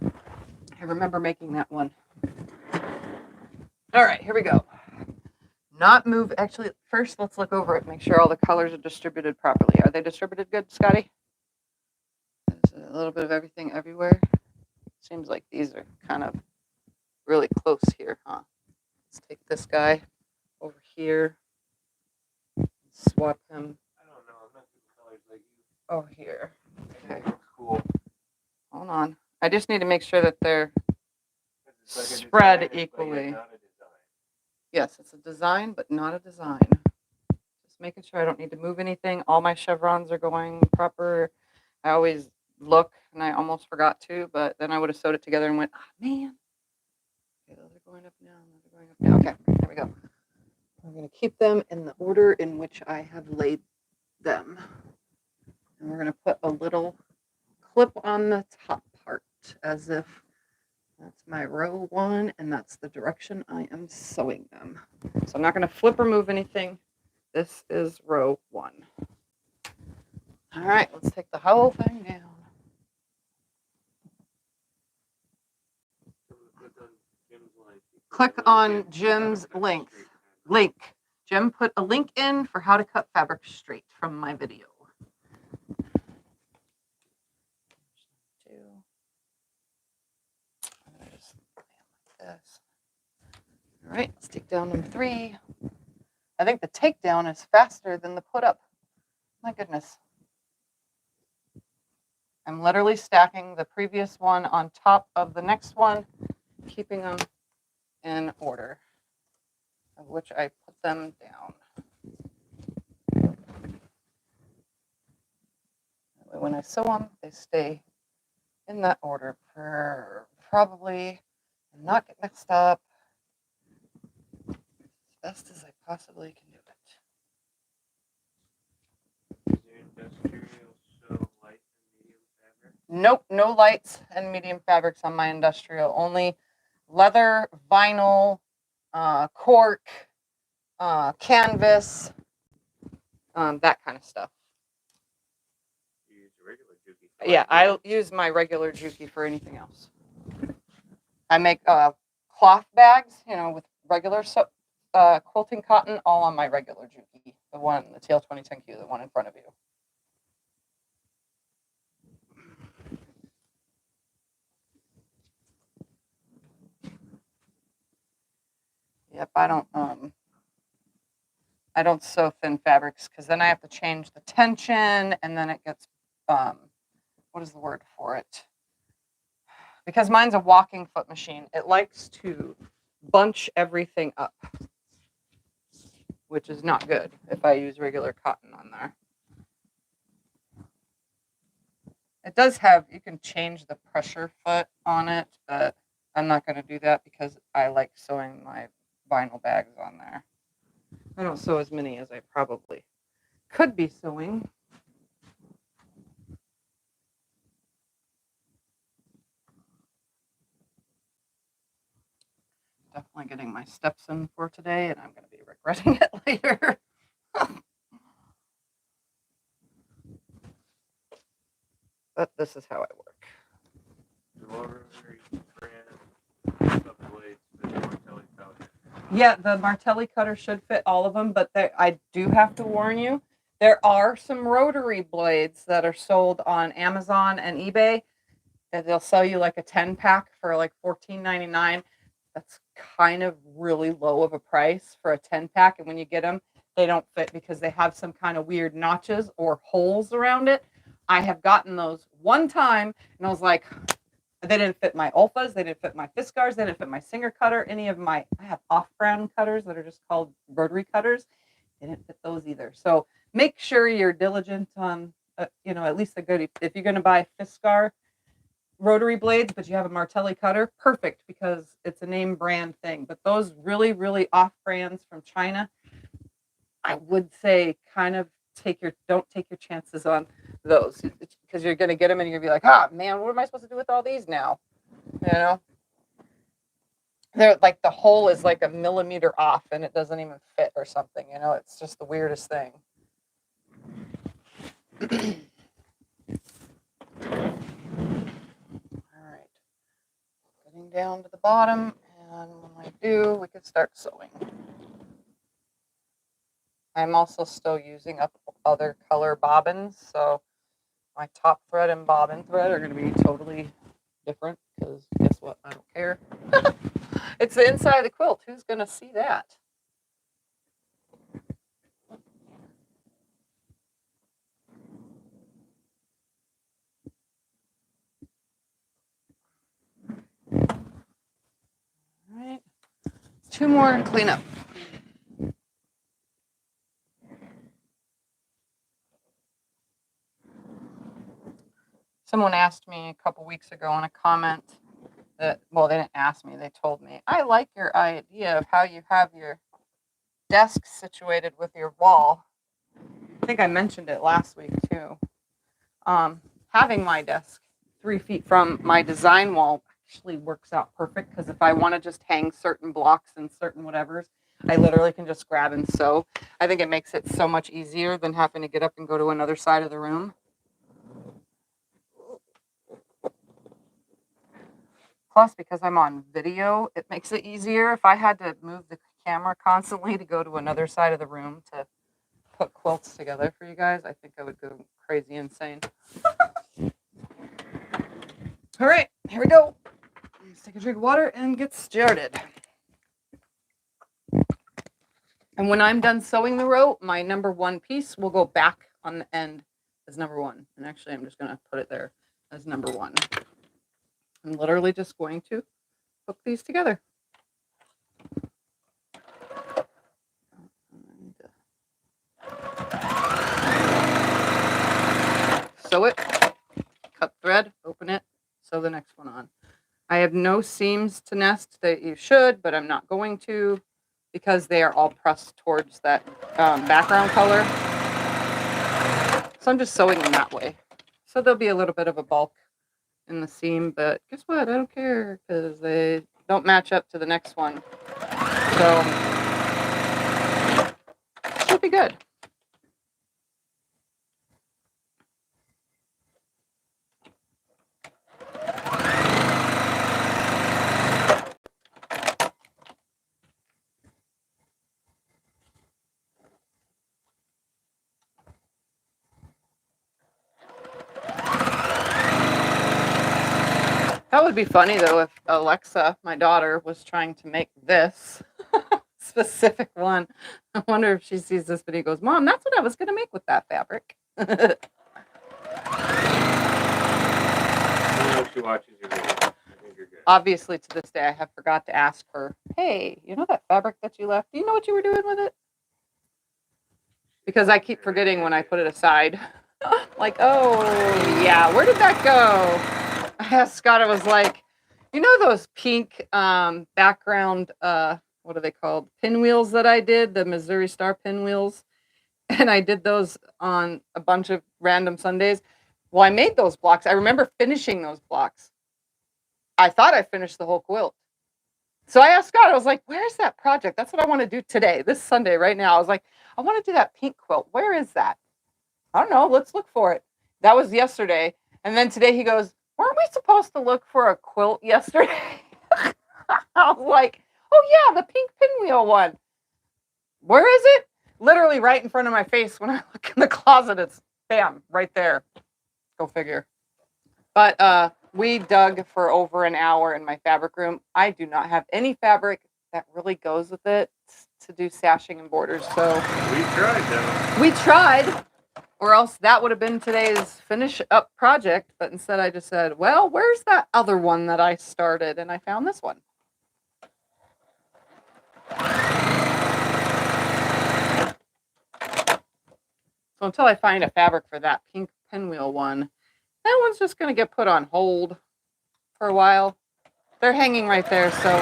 I remember making that one. All right, here we go. Not move. Actually, first let's look over it. Make sure all the colors are distributed properly. Are they distributed good, Scotty? There's a little bit of everything everywhere. Seems like these are kind of really close here, huh? Let's take this guy over here. Swap him I don't know. I'm not doing colors like you. over here. Okay. Okay, Looks cool. hold on. I just need to make sure that they're It's like a spread design, but yet equally. not a design. Yes, it's a design, but not a design. Just making sure I don't need to move anything. All my chevrons are going proper. I always look, and I almost forgot to, but then I would have sewed it together and went, oh, man. Okay, those are going up now. Those are going up now. Okay, there we go. We're going to keep them in the order in which I have laid them. And we're going to put a little clip on the top part as if that's my row 1 and that's the direction I am sewing them. So I'm not going to flip or move anything. This is row 1. All right, let's take the whole thing down. Click on Jim's link. Jim put a link in for how to cut fabric straight from my video. This. All right, let's take down number 3. I think the takedown is faster than the put up. My goodness. I'm literally stacking the previous one on top of the next one, keeping them in order, of which I put them down. That way when I sew them, they stay in that order for probably not get mixed up as best as I possibly can do it. Is your industrial so light and medium fabric? Nope, no lights and medium fabrics on my industrial. Only leather, vinyl, cork, canvas, that kind of stuff. You use a regular Juki. Yeah, I use my regular Juki for anything else. I make cloth bags, with regular quilting cotton, all on my regular Juki. The TL2010Q, the one in front of you. Yep, I don't sew thin fabrics because then I have to change the tension and then it gets, what is the word for it? Because mine's a walking foot machine, it likes to bunch everything up, which is not good if I use regular cotton on there. It does have, you can change the pressure foot on it, but I'm not going to do that because I like sewing my vinyl bags on there. I don't sew as many as I probably could be sewing. Definitely getting my steps in for today, and I'm going to be regretting it later. But this is how I work. Yeah, the Martelli cutter should fit all of them, but I do have to warn you, there are some rotary blades that are sold on Amazon and eBay that they'll sell you like a 10-pack for like $14.99. That's kind of really low of a price for a 10-pack, and when you get them, they don't fit because they have some kind of weird notches or holes around it. I have gotten those one time, and I was like, they didn't fit my Olfas, they didn't fit my Fiskars, they didn't fit my Singer cutter, I have off-brand cutters that are just called rotary cutters. They didn't fit those either. So make sure you're diligent on, at least a good, if you're going to buy Fiskar rotary blades, but you have a Martelli cutter, perfect, because it's a name brand thing. But those really, really off brands from China, I would say kind of don't take your chances on those, because you're going to get them and you're going to be like, man, what am I supposed to do with all these now? They're like, the hole is like a millimeter off and it doesn't even fit or something, it's just the weirdest thing. Getting down to the bottom, and when I do, we can start sewing. I'm also still using up other color bobbins, so my top thread and bobbin thread are going to be totally different, because guess what? I don't care. It's the inside of the quilt. Who's going to see that? All right. 2 more and clean up. Someone asked me a couple weeks ago in a comment that, well, they didn't ask me, they told me, I like your idea of how you have your desk situated with your wall. I think I mentioned it last week too. Having my desk 3 feet from my design wall actually works out perfect, because if I want to just hang certain blocks and certain whatevers, I literally can just grab and sew. I think it makes it so much easier than having to get up and go to another side of the room. Plus, because I'm on video, it makes it easier. If I had to move the camera constantly to go to another side of the room to put quilts together for you guys, I think I would go crazy insane. All right, here we go. Let's take a drink of water and get started. And when I'm done sewing the row, my number 1 piece will go back on the end as number 1. And actually, I'm just going to put it there as number 1. I'm literally just going to hook these together. Sew it, cut thread, open it, sew the next one on. I have no seams to nest that you should, but I'm not going to, because they are all pressed towards that background color. So I'm just sewing them that way. So there'll be a little bit of a bulk in the seam, but guess what? I don't care, because they don't match up to the next one. So should be good. That would be funny, though, if Alexa, my daughter, was trying to make this specific one. I wonder if she sees this video and goes, Mom, that's what I was going to make with that fabric. She watches your video. I think you're good. Obviously, to this day, I have forgot to ask her, hey, you know that fabric that you left? Do you know what you were doing with it? Because I keep forgetting when I put it aside. Like, oh, yeah, where did that go? I asked Scott, I was like, you know those pink background, what are they called? Pinwheels that I did, the Missouri Star pinwheels. And I did those on a bunch of random Sundays. Well, I made those blocks. I remember finishing those blocks. I thought I finished the whole quilt. So I asked Scott, I was like, where's that project? That's what I want to do today, this Sunday, right now. I was like, I want to do that pink quilt. Where is that? I don't know. Let's look for it. That was yesterday. And then today he goes, weren't we supposed to look for a quilt yesterday? I was like, oh, yeah, the pink pinwheel one. Where is it? Literally right in front of my face. When I look in the closet, it's bam, right there. Go figure. But we dug for over an hour in my fabric room. I do not have any fabric that really goes with it to do sashing and borders. So We tried, though. we tried, or else that would have been today's finish up project. But instead I just said, well, where's that other one that I started? And I found this one. So until I find a fabric for that pink pinwheel one, that one's just going to get put on hold for a while. They're hanging right there, so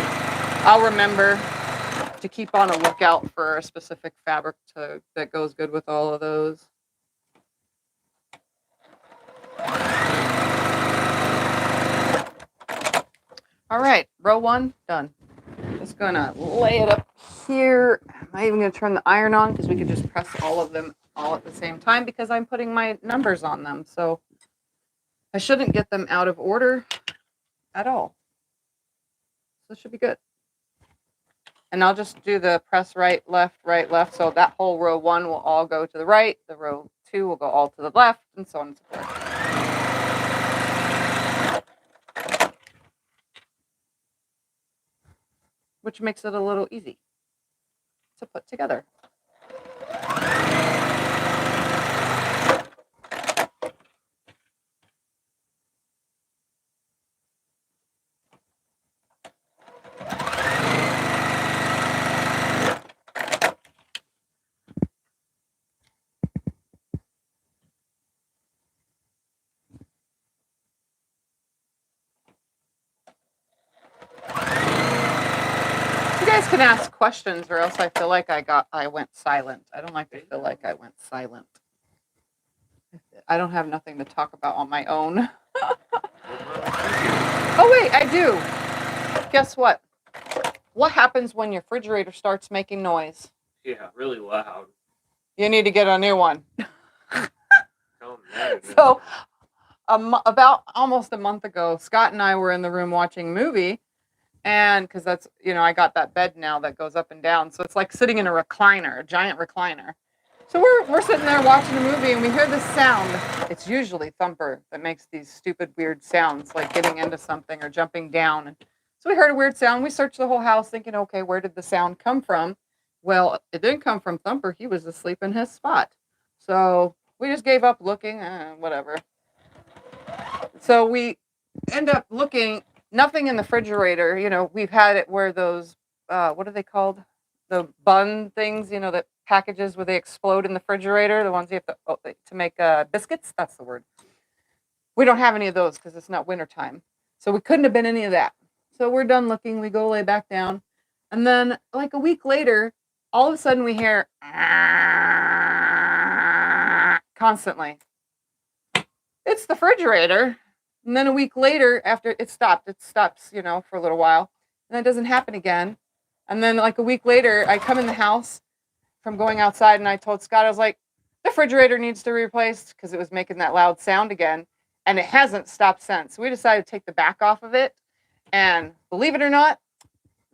I'll remember to keep on a lookout for a specific fabric that goes good with all of those. All right, row 1 done. Just gonna lay it up here. Am I even gonna turn the iron on? Because we could just press all of them all at the same time, because I'm putting my numbers on them. So I shouldn't get them out of order at all. So it should be good. And I'll just do the press right, left, so that whole row 1 will all go to the right, the row 2 will go all to the left, and so on and so forth. Which makes it a little easy to put together. can ask questions, or else I feel like I went silent. I don't like to feel like I went silent. I don't have nothing to talk about on my own. Oh wait, I do. Guess what? What happens when your refrigerator starts making noise? Yeah, really loud. You need to get a new one. Tell 'em that. So, about almost a month ago, Scott and I were in the room watching a movie, and because that's, I got that bed now that goes up and down, so it's like sitting in a recliner, a giant recliner. So we're sitting there watching a movie, and we hear this sound. It's usually Thumper that makes these stupid, weird sounds, like getting into something or jumping down. And so we heard a weird sound. We searched the whole house, thinking, okay, where did the sound come from? Well, it didn't come from Thumper. He was asleep in his spot. So we just gave up looking, whatever. So we end up looking, nothing in the refrigerator. We've had it where those, what are they called? The bun things, that packages where they explode in the refrigerator, the ones you have to make biscuits. That's the word. We don't have any of those because it's not wintertime. So we couldn't have been any of that. So we're done looking. We go lay back down. And then like a week later, all of a sudden we hear constantly. It's the refrigerator. And then a week later, after it stops, for a little while. And it doesn't happen again. And then like a week later, I come in the house from going outside, and I told Scott, I was like, the refrigerator needs to be replaced because it was making that loud sound again. And it hasn't stopped since. So we decided to take the back off of it. And believe it or not,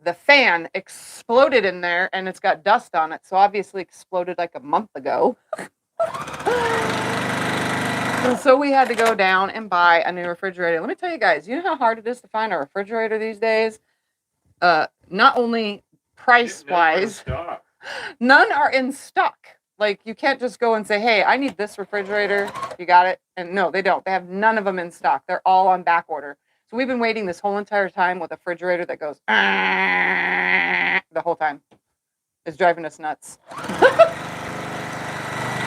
the fan exploded in there, and it's got dust on it. So obviously exploded like a month ago. And so we had to go down and buy a new refrigerator. Let me tell you guys, you know how hard it is to find a refrigerator these days? Not only price-wise, none are in stock. Like, you can't just go and say, hey, I need this refrigerator. You got it? And no, they don't. They have none of them in stock. They're all on back order. So we've been waiting this whole entire time with a refrigerator that goes the whole time. It's driving us nuts.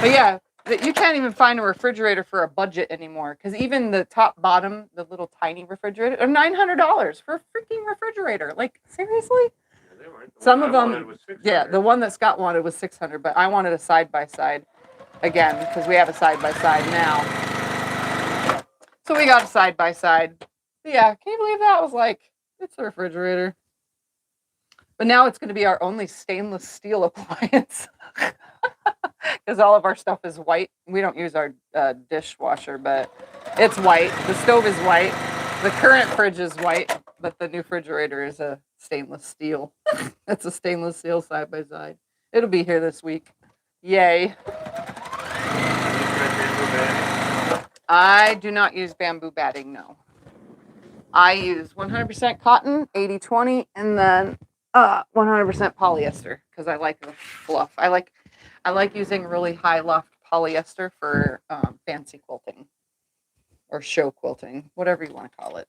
But yeah, you can't even find a refrigerator for a budget anymore, because even the top bottom, the little tiny refrigerator, are $900 for a freaking refrigerator. Like, seriously? Yeah, they weren't. Some of them, yeah, the one that Scott wanted was $600, but I wanted a side-by-side again, because we have a side-by-side now. So we got a side-by-side. Yeah, can you believe that? I was like, it's a refrigerator. But now it's going to be our only stainless steel appliance. Because all of our stuff is white. We don't use our dishwasher, but it's white. The stove is white. The current fridge is white, but the new refrigerator is a stainless steel. It's a stainless steel side by side. It'll be here this week. Yay. I do not use bamboo batting, no. I use 100% cotton, 80-20, and then 100% polyester, because I like the fluff. I like using really high loft polyester for fancy quilting or show quilting, whatever you want to call it.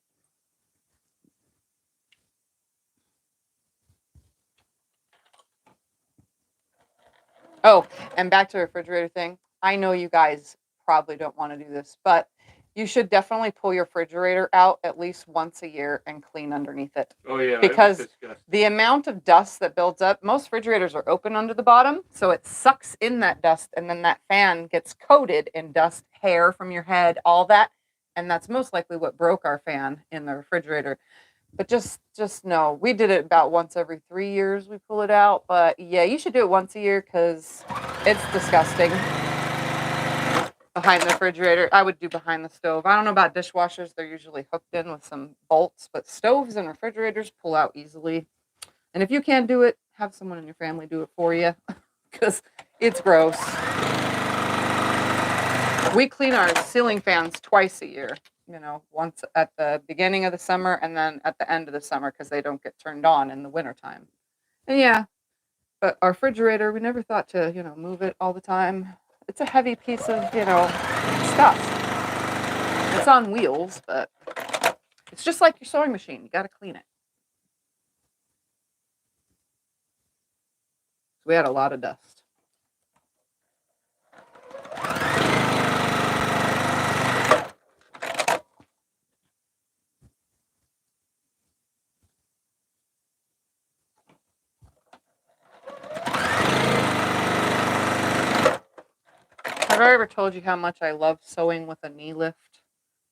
Oh, and back to the refrigerator thing. I know you guys probably don't want to do this, but you should definitely pull your refrigerator out at least once a year and clean underneath it. Oh, yeah. Because the amount of dust that builds up, most refrigerators are open under the bottom, so it sucks in that dust, and then that fan gets coated in dust, hair from your head, all that. And that's most likely what broke our fan in the refrigerator. But just know, we did it about once every 3 years we pull it out. But yeah, you should do it once a year because it's disgusting. Behind the refrigerator, I would do behind the stove. I don't know about dishwashers. They're usually hooked in with some bolts, but stoves and refrigerators pull out easily. And if you can't do it, have someone in your family do it for you because it's gross. We clean our ceiling fans twice a year, once at the beginning of the summer and then at the end of the summer because they don't get turned on in the wintertime. And yeah, but our refrigerator, we never thought to, move it all the time. It's a heavy piece of, stuff. It's on wheels, but it's just like your sewing machine. You got to clean it. We had a lot of dust. I ever told you how much I love sewing with a knee lift?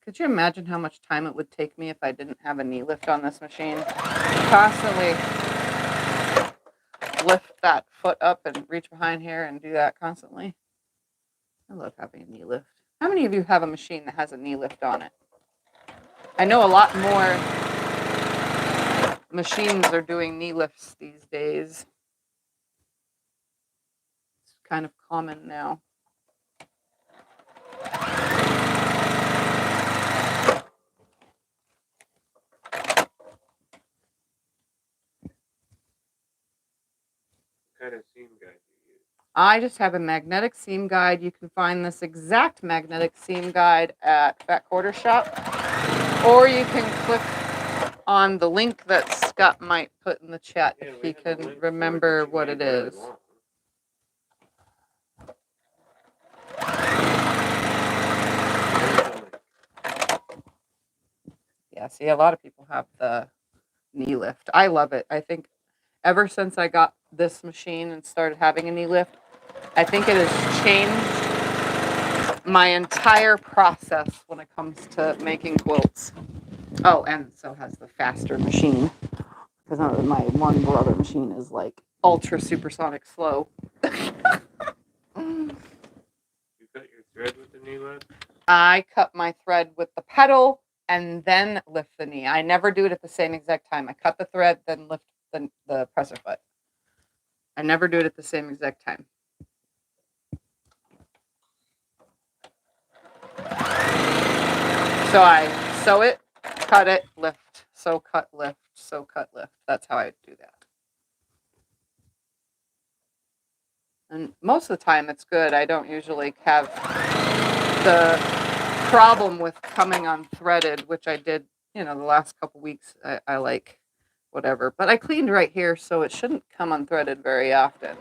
Could you imagine how much time it would take me if I didn't have a knee lift on this machine? Constantly lift that foot up and reach behind here and do that constantly. I love having a knee lift. How many of you have a machine that has a knee lift on it? I know a lot more machines are doing knee lifts these days. It's kind of common now. What kind of seam guide do you use? I just have a magnetic seam guide. You can find this exact magnetic seam guide at Fat Quarter Shop, or you can click on the link that Scott might put in the chat Yeah, if we he have a can link for it, remember but you what made it really is. long. Yeah, see, a lot of people have the knee lift. I love it. I think ever since I got this machine and started having a knee lift, I think it has changed my entire process when it comes to making quilts. Oh, and so has the faster machine, because my one brother machine is like ultra supersonic slow. You cut your thread with the knee lift? I cut my thread with the pedal and then lift the knee. I never do it at the same exact time. I cut the thread, then lift the presser foot. I never do it at the same exact time. So I sew it, cut it, lift, sew, cut, lift, sew, cut, lift. That's how I do that. And most of the time it's good. I don't usually have the problem with coming unthreaded, which I did, the last couple weeks. I like whatever. But I cleaned right here, so it shouldn't come unthreaded very often.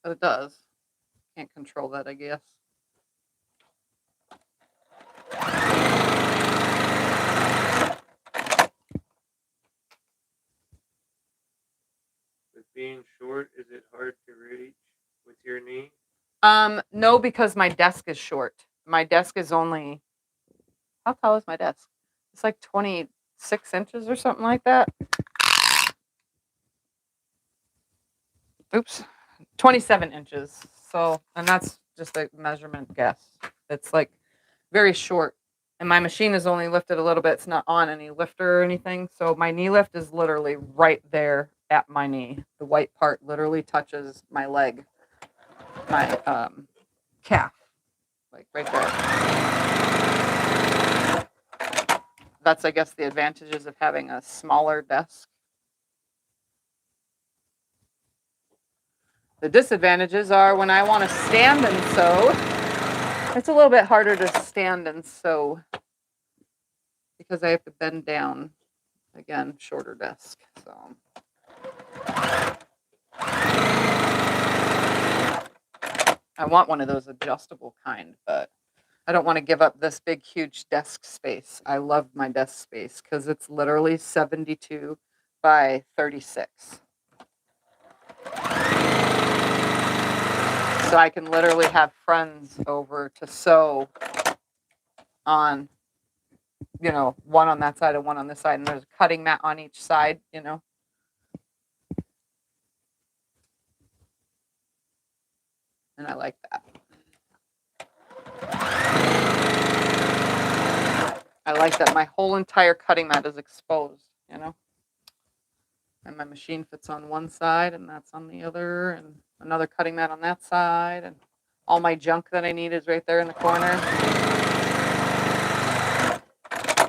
But it does. Can't control that, I guess. With being short, is it hard to reach with your knee? No, because my desk is short. My desk is only, how tall is my desk? It's like 26 inches or something like that. Oops, 27 inches. So, and that's just a measurement guess. It's like very short. And my machine is only lifted a little bit. It's not on any lifter or anything. So my knee lift is literally right there at my knee. The white part literally touches my leg, my calf, like right there. That's, I guess, the advantages of having a smaller desk. The disadvantages are when I want to stand and sew, it's a little bit harder to stand and sew because I have to bend down. Again, shorter desk. So I want one of those adjustable kind, but I don't want to give up this big, huge desk space. I love my desk space because it's literally 72 by 36. So I can literally have friends over to sew on, one on that side and one on this side, and there's a cutting mat on each side, And I like that. I like that my whole entire cutting mat is exposed, And my machine fits on one side and that's on the other, and another cutting mat on that side, and all my junk that I need is right there in the corner.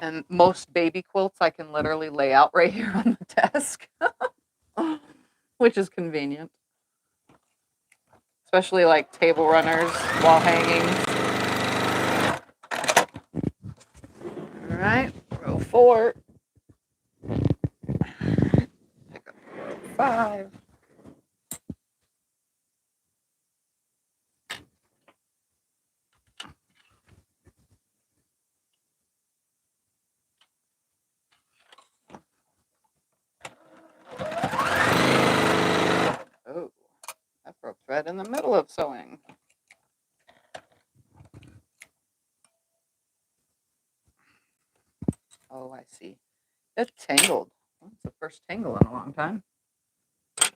And most baby quilts I can literally lay out right here on the desk, which is convenient. Especially like table runners, wall hangings. All right, row 4. Pick up row 5. thread in the middle of sewing. Oh, I see. It's tangled. That's the first tangle in a long time. It's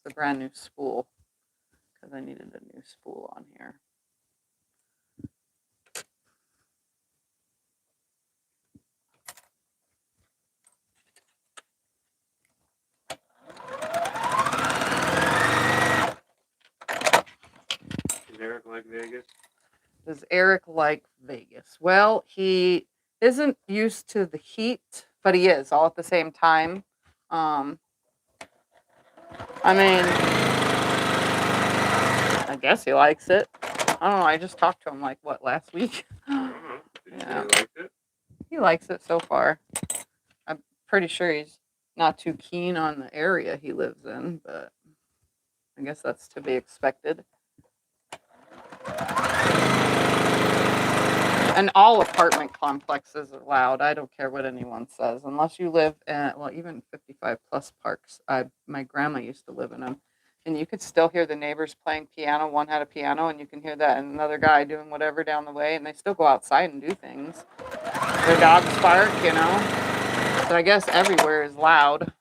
a brand new spool because I needed a new spool on here. Is Eric like Vegas? Does Eric like Vegas? Well, he isn't used to the heat, but he is all at the same time. I mean, I guess he likes it. I don't know. I just talked to him like what, last week? I don't know. Did you say Yeah. he liked it? He likes it so far. I'm pretty sure he's not too keen on the area he lives in, but I guess that's to be expected. And all apartment complexes are loud. I don't care what anyone says, unless you live at, well, even 55 plus parks. My grandma used to live in them, and you could still hear the neighbors playing piano. One had a piano, and you can hear that, and another guy doing whatever down the way, and they still go outside and do things. Their dogs bark, you know. So I guess everywhere is loud.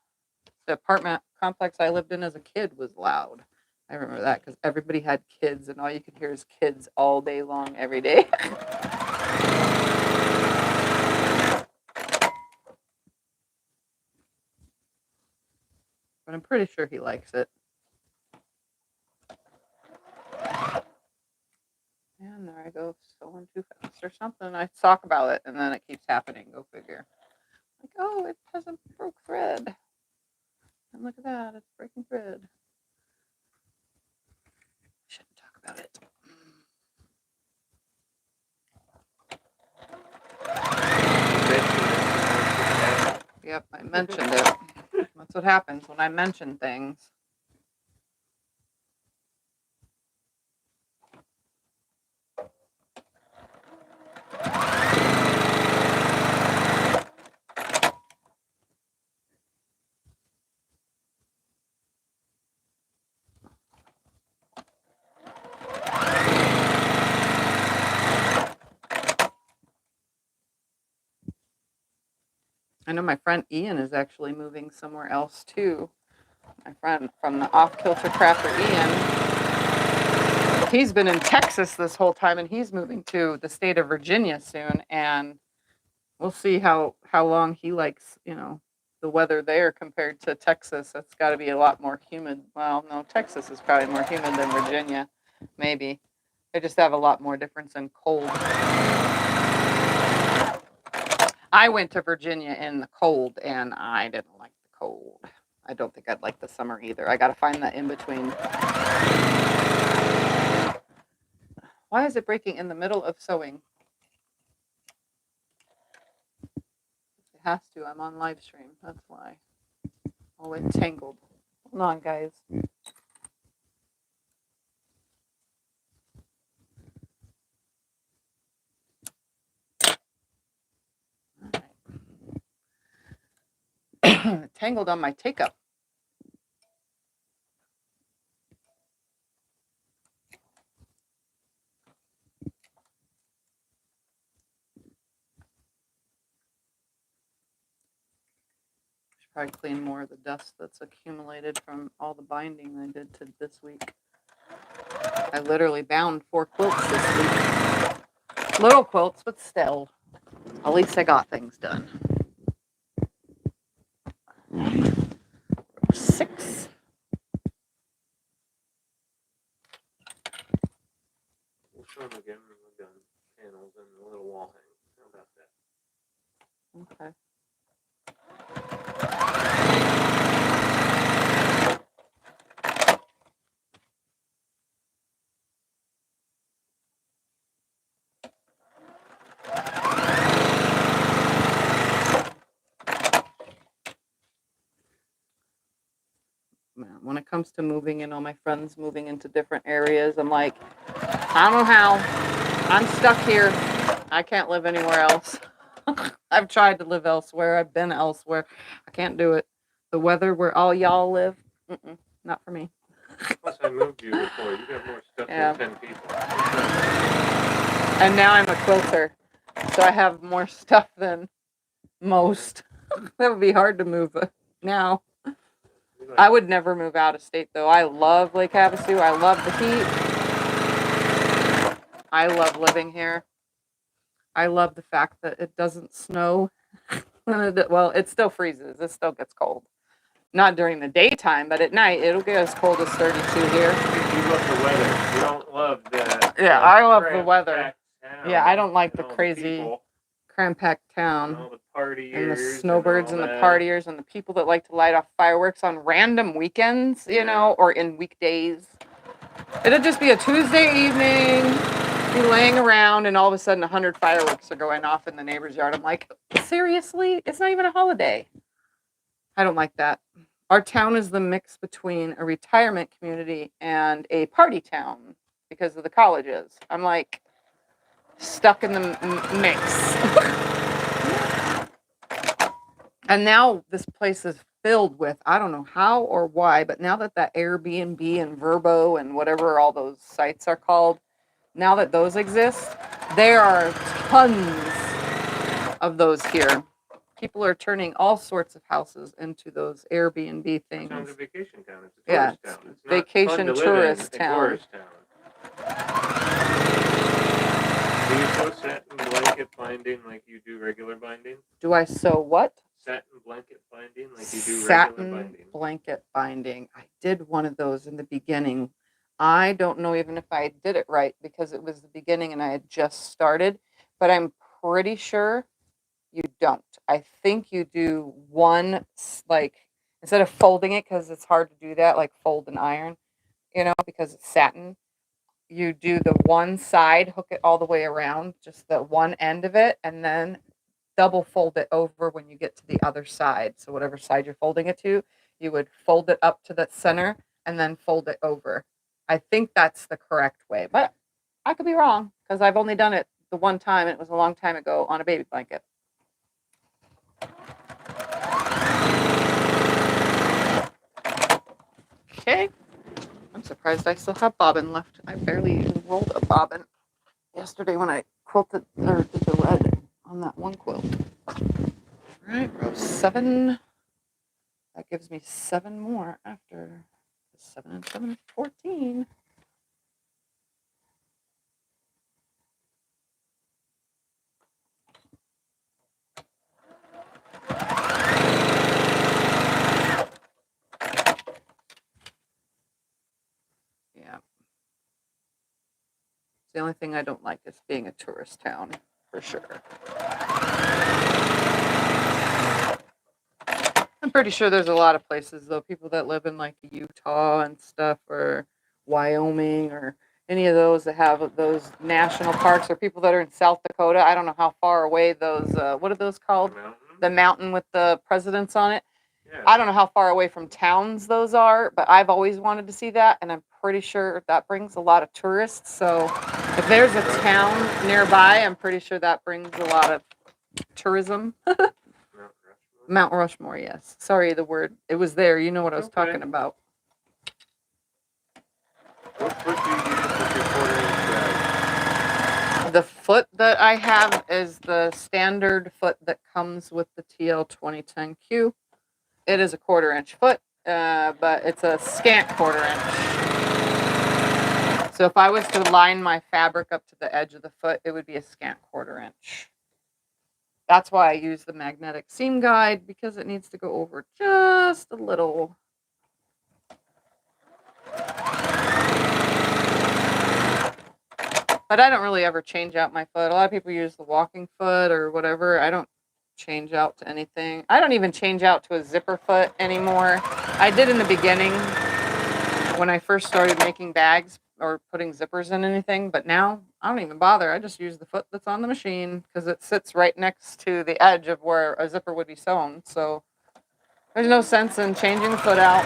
The apartment complex I lived in as a kid was loud. I remember that because everybody had kids, and all you could hear is kids all day long, every day. But I'm pretty sure he likes it. And there I go, sewing too fast or something. I talk about it, and then it keeps happening. Go figure. Like, oh, it hasn't broke thread. And look at that, it's breaking thread. Shouldn't talk about it. Yep, I mentioned it. That's what happens when I mention things. I know my friend Ian is actually moving somewhere else too. My friend from the off-kilter crafter, Ian, he's been in Texas this whole time, and he's moving to the state of Virginia soon. And we'll see how long he likes, you know, the weather there compared to Texas. That's got to be a lot more humid. Well, no, Texas is probably more humid than Virginia, maybe. They just have a lot more difference in cold. I went to Virginia in the cold, and I didn't like the cold. I don't think I'd like the summer either. I got to find that in between. Why is it breaking in the middle of sewing? It has to. I'm on live stream. That's why. Oh, it's tangled. Hold on, guys. All right. Tangled on my take-up. Should probably clean more of the dust that's accumulated from all the binding I did to this week. I literally bound 4 quilts this week. Little quilts, but still. At least I got things done. 6. We'll show them again when we're done. Panels and the little wall hang. How about that? Okay. When it comes to moving and all my friends moving into different areas, I'm like, I don't know how. I'm stuck here. I can't live anywhere else. I've tried to live elsewhere. I've been elsewhere. I can't do it. The weather where all y'all live, not for me. Plus, I moved you before. You got more stuff Yeah. than 10 people. And now I'm a quilter, so I have more stuff than most. That would be hard to move now. I would never move out of state, though. I love Lake Havasu. I love the heat. I love living here. I love the fact that it doesn't snow. Well, it still freezes. It still gets cold. Not during the daytime, but at night, it'll get as cold as 32 here. You love the weather. You don't love the... Yeah, I love the weather. Town, Yeah, I don't like the all crazy, people, crampacked and town. all the partiers And the snowbirds and the that. partiers and the people that like to light off fireworks on random weekends, you know, or in weekdays. It'll just be a Tuesday evening, be laying around, and all of a sudden 100 fireworks are going off in the neighbor's yard. I'm like, seriously? It's not even a holiday. I don't like that. Our town is the mix between a retirement community and a party town because of the colleges. I'm like stuck in the mix. And now this place is filled with, I don't know how or why, but now that Airbnb and Verbo and whatever all those sites are called, now that those exist, there are tons of those here. People are turning all sorts of houses into those Airbnb things. It sounds a vacation town. It's a Yeah, tourist town. It's not vacation fun to live tourist in, town. A tourist town. Do you sew satin blanket binding like you do regular binding? Do I sew what? Satin blanket binding like you do regular Satin binding? blanket binding. I did one of those in the beginning. I don't know even if I did it right because it was the beginning and I had just started, but I'm pretty sure you don't. I think you do one, like, instead of folding it, because it's hard to do that, like fold and iron, you know, because it's satin. You do the one side, hook it all the way around, just the one end of it, and then double fold it over when you get to the other side. So whatever side you're folding it to, you would fold it up to the center and then fold it over. I think that's the correct way, but I could be wrong because I've only done it the one time. And it was a long time ago on a baby blanket. Okay. I'm surprised I still have bobbin left. I barely even rolled a bobbin yesterday when I quilted or did the red on that one quilt. All right, row 7. That gives me 7 more after 7 and 7 is 14. Yeah. The only thing I don't like is being a tourist town, for sure. I'm pretty sure there's a lot of places, though, people that live in like Utah and stuff, or Wyoming, or any of those that have those national parks, or people that are in South Dakota. I don't know how far away those, what are those called? The mountain with the presidents on it. Yeah. I don't know how far away from towns those are, but I've always wanted to see that, and I'm pretty sure that brings a lot of tourists. So if there's a town nearby, I'm pretty sure that brings a lot of tourism. Mount Rushmore, yes. Sorry, the word. It was there. You know what I was talking about. What foot do you use with your 1/4 inch? The foot that I have is the standard foot that comes with the TL 2010Q. It is a 1/4 inch foot, but it's a scant 1/4 inch. So if I was to line my fabric up to the edge of the foot, it would be a scant 1/4 inch. That's why I use the magnetic seam guide, because it needs to go over just a little. But I don't really ever change out my foot. A lot of people use the walking foot or whatever. I don't change out to anything. I don't even change out to a zipper foot anymore. I did in the beginning when I first started making bags or putting zippers in anything, but now I don't even bother. I just use the foot that's on the machine because it sits right next to the edge of where a zipper would be sewn. So there's no sense in changing the foot out.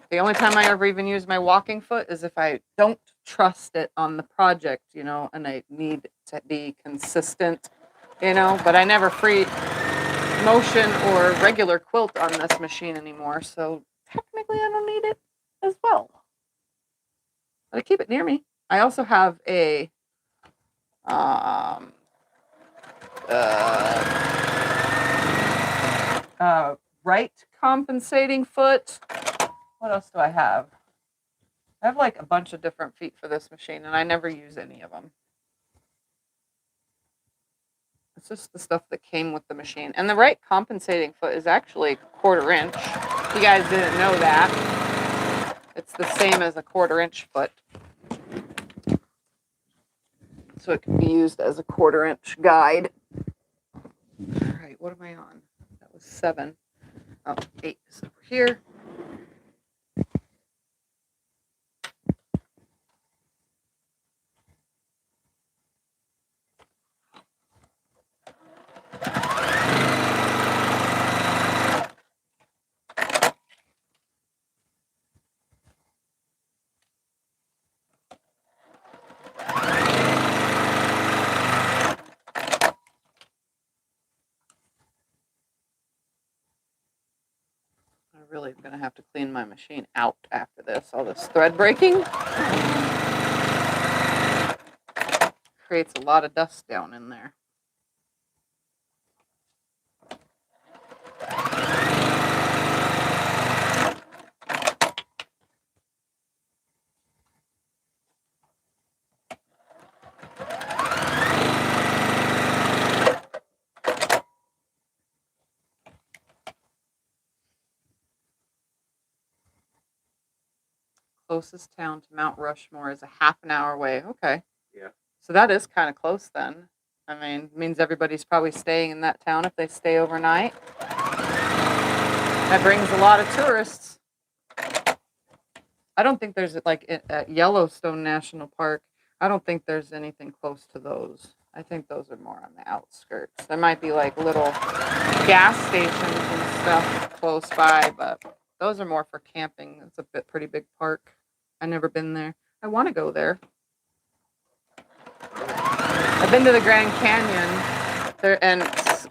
The only time I ever even use my walking foot is if I don't trust it on the project, you know, and I need to be consistent, you know, but I never free motion or regular quilt on this machine anymore. So technically I don't need it as well. But I keep it near me. I also have a right compensating foot. What else do I have? I have like a bunch of different feet for this machine, and I never use any of them. It's just the stuff that came with the machine. And the right compensating foot is actually 1/4 inch. If you guys didn't know that, it's the same as a 1/4 inch foot. So it can be used as a 1/4 inch guide. All right, what am I on? That was 7. Oh, 8 is over here. I really am going to have to clean my machine out after this. All this thread breaking creates a lot of dust down in there. Closest town to Mount Rushmore is a half an hour away. Okay. Yeah. So that is kind of close then. I mean, it means everybody's probably staying in that town if they stay overnight. That brings a lot of tourists. I don't think there's like at Yellowstone National Park, I don't think there's anything close to those. I think those are more on the outskirts. There might be like little gas stations and stuff close by, but those are more for camping. It's a pretty big park. I've never been there. I want to go there. I've been to the Grand Canyon there, and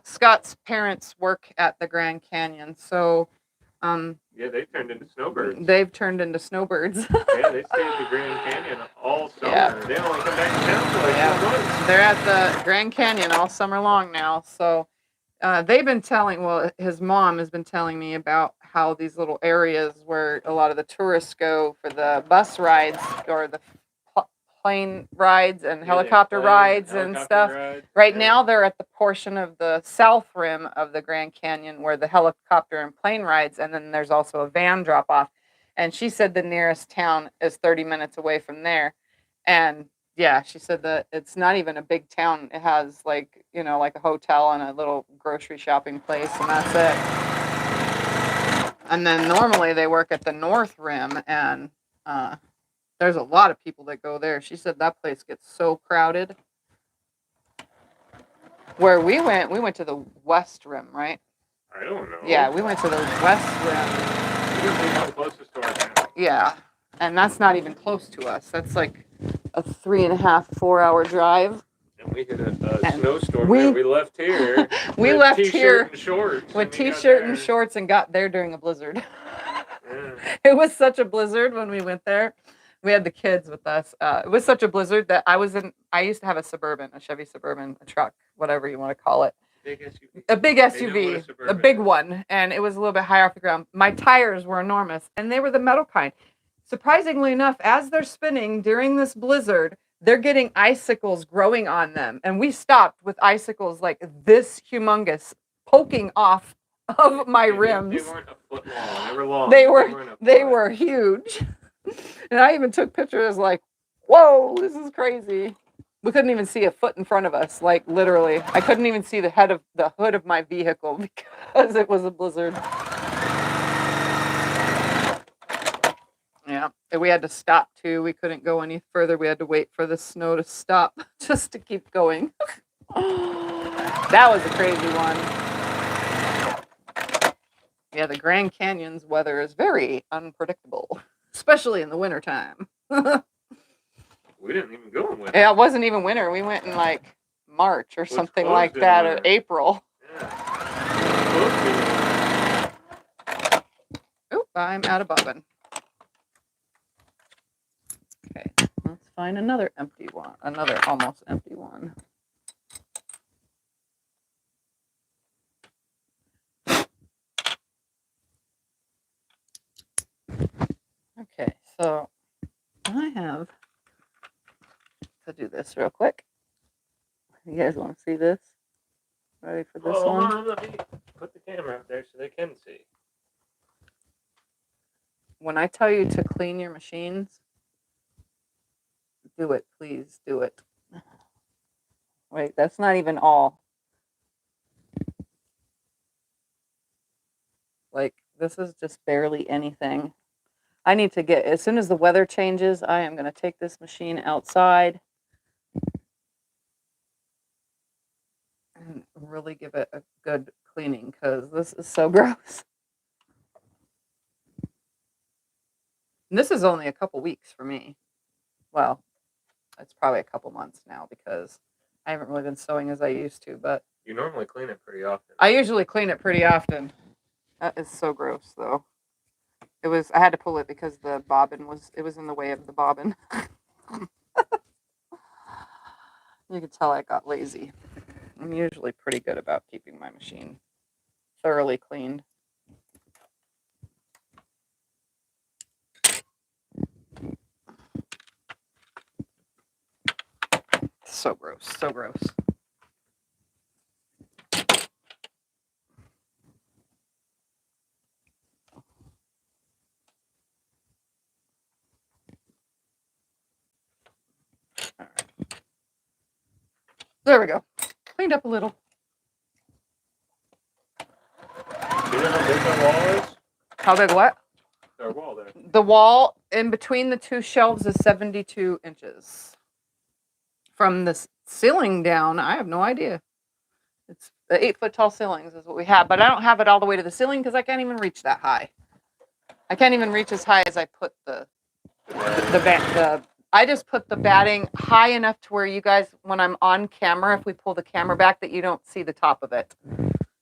Scott's parents work at the Grand Canyon, so yeah, they turned into snowbirds. They've turned into snowbirds. Yeah, they stay at the Grand Canyon all summer. Yeah. They only come back to town for like 4 months. They're at the Grand Canyon all summer long now. So they've been telling, well, his mom has been telling me about how these little areas where a lot of the tourists go for the bus rides or the plane rides and helicopter rides and stuff. Right now, they're at the portion of the south rim of the Grand Canyon where the helicopter and plane rides, and then there's also a van drop off. And she said the nearest town is 30 minutes away from there. And yeah, she said that it's not even a big town. It has like, you know, like a hotel and a little grocery shopping place, and that's it. And then normally they work at the north rim, and there's a lot of people that go there. She said that place gets so crowded. Where we went to the west rim, right? I don't know. Yeah, we went to the west rim. The closest to our town. Yeah, and that's not even close to us. That's like a 3.5-4 hour drive. And we hit a snowstorm. We left here. We left here and shorts with t-shirt and shorts and got there during a blizzard. Yeah. It was such a blizzard when we went there. We had the kids with us. It was such a blizzard that I used to have a Suburban, a Chevy Suburban, a truck, whatever you want to call it. Big SUV. A big SUV, a big one, and it was a little bit higher off the ground. My tires were enormous, and they were the metal kind. Surprisingly enough, as they're spinning during this blizzard, they're getting icicles growing on them, and we stopped with icicles like this humongous poking off of my rims. They weren't a foot long. They were long. They were huge. And I even took pictures like, whoa, this is crazy. We couldn't even see a foot in front of us, like literally. I couldn't even see the hood of my vehicle because it was a blizzard. Yeah, and we had to stop too. We couldn't go any further. We had to wait for the snow to stop just to keep going. That was a crazy one. Yeah, the Grand Canyon's weather is very unpredictable, especially in the wintertime. We didn't even go in winter. Yeah, it wasn't even winter. We went in like March or something like that, or April. Yeah. Oh, I'm out of bobbin. Okay, let's find another empty one, another almost empty one. Okay, so I have to do this real quick. You guys want to see this? Ready for this hold one? on, let me put the camera up there so they can see. When I tell you to clean your machines, do it, please do it. Wait, that's not even all. Like, this is just barely anything. I need to get, as soon as the weather changes, I am going to take this machine outside and really give it a good cleaning because this is so gross. And this is only a couple weeks for me. Well, it's probably a couple months now because I haven't really been sewing as I used to, but You normally clean it pretty often. I usually clean it pretty often. That is so gross, though. I had to pull it because the bobbin was in the way of the bobbin. You could tell I got lazy. I'm usually pretty good about keeping my machine thoroughly cleaned. So gross, so gross. All right. There we go. Cleaned up a little. Do you know how big their wall is? How big what? Their wall there. The wall in between the two shelves is 72 inches. From the ceiling down, I have no idea. It's the 8-foot tall ceilings is what we have, but I don't have it all the way to the ceiling because I can't even reach that high. I can't even reach as high as I put I just put the batting high enough to where you guys, when I'm on camera, if we pull the camera back, that you don't see the top of it.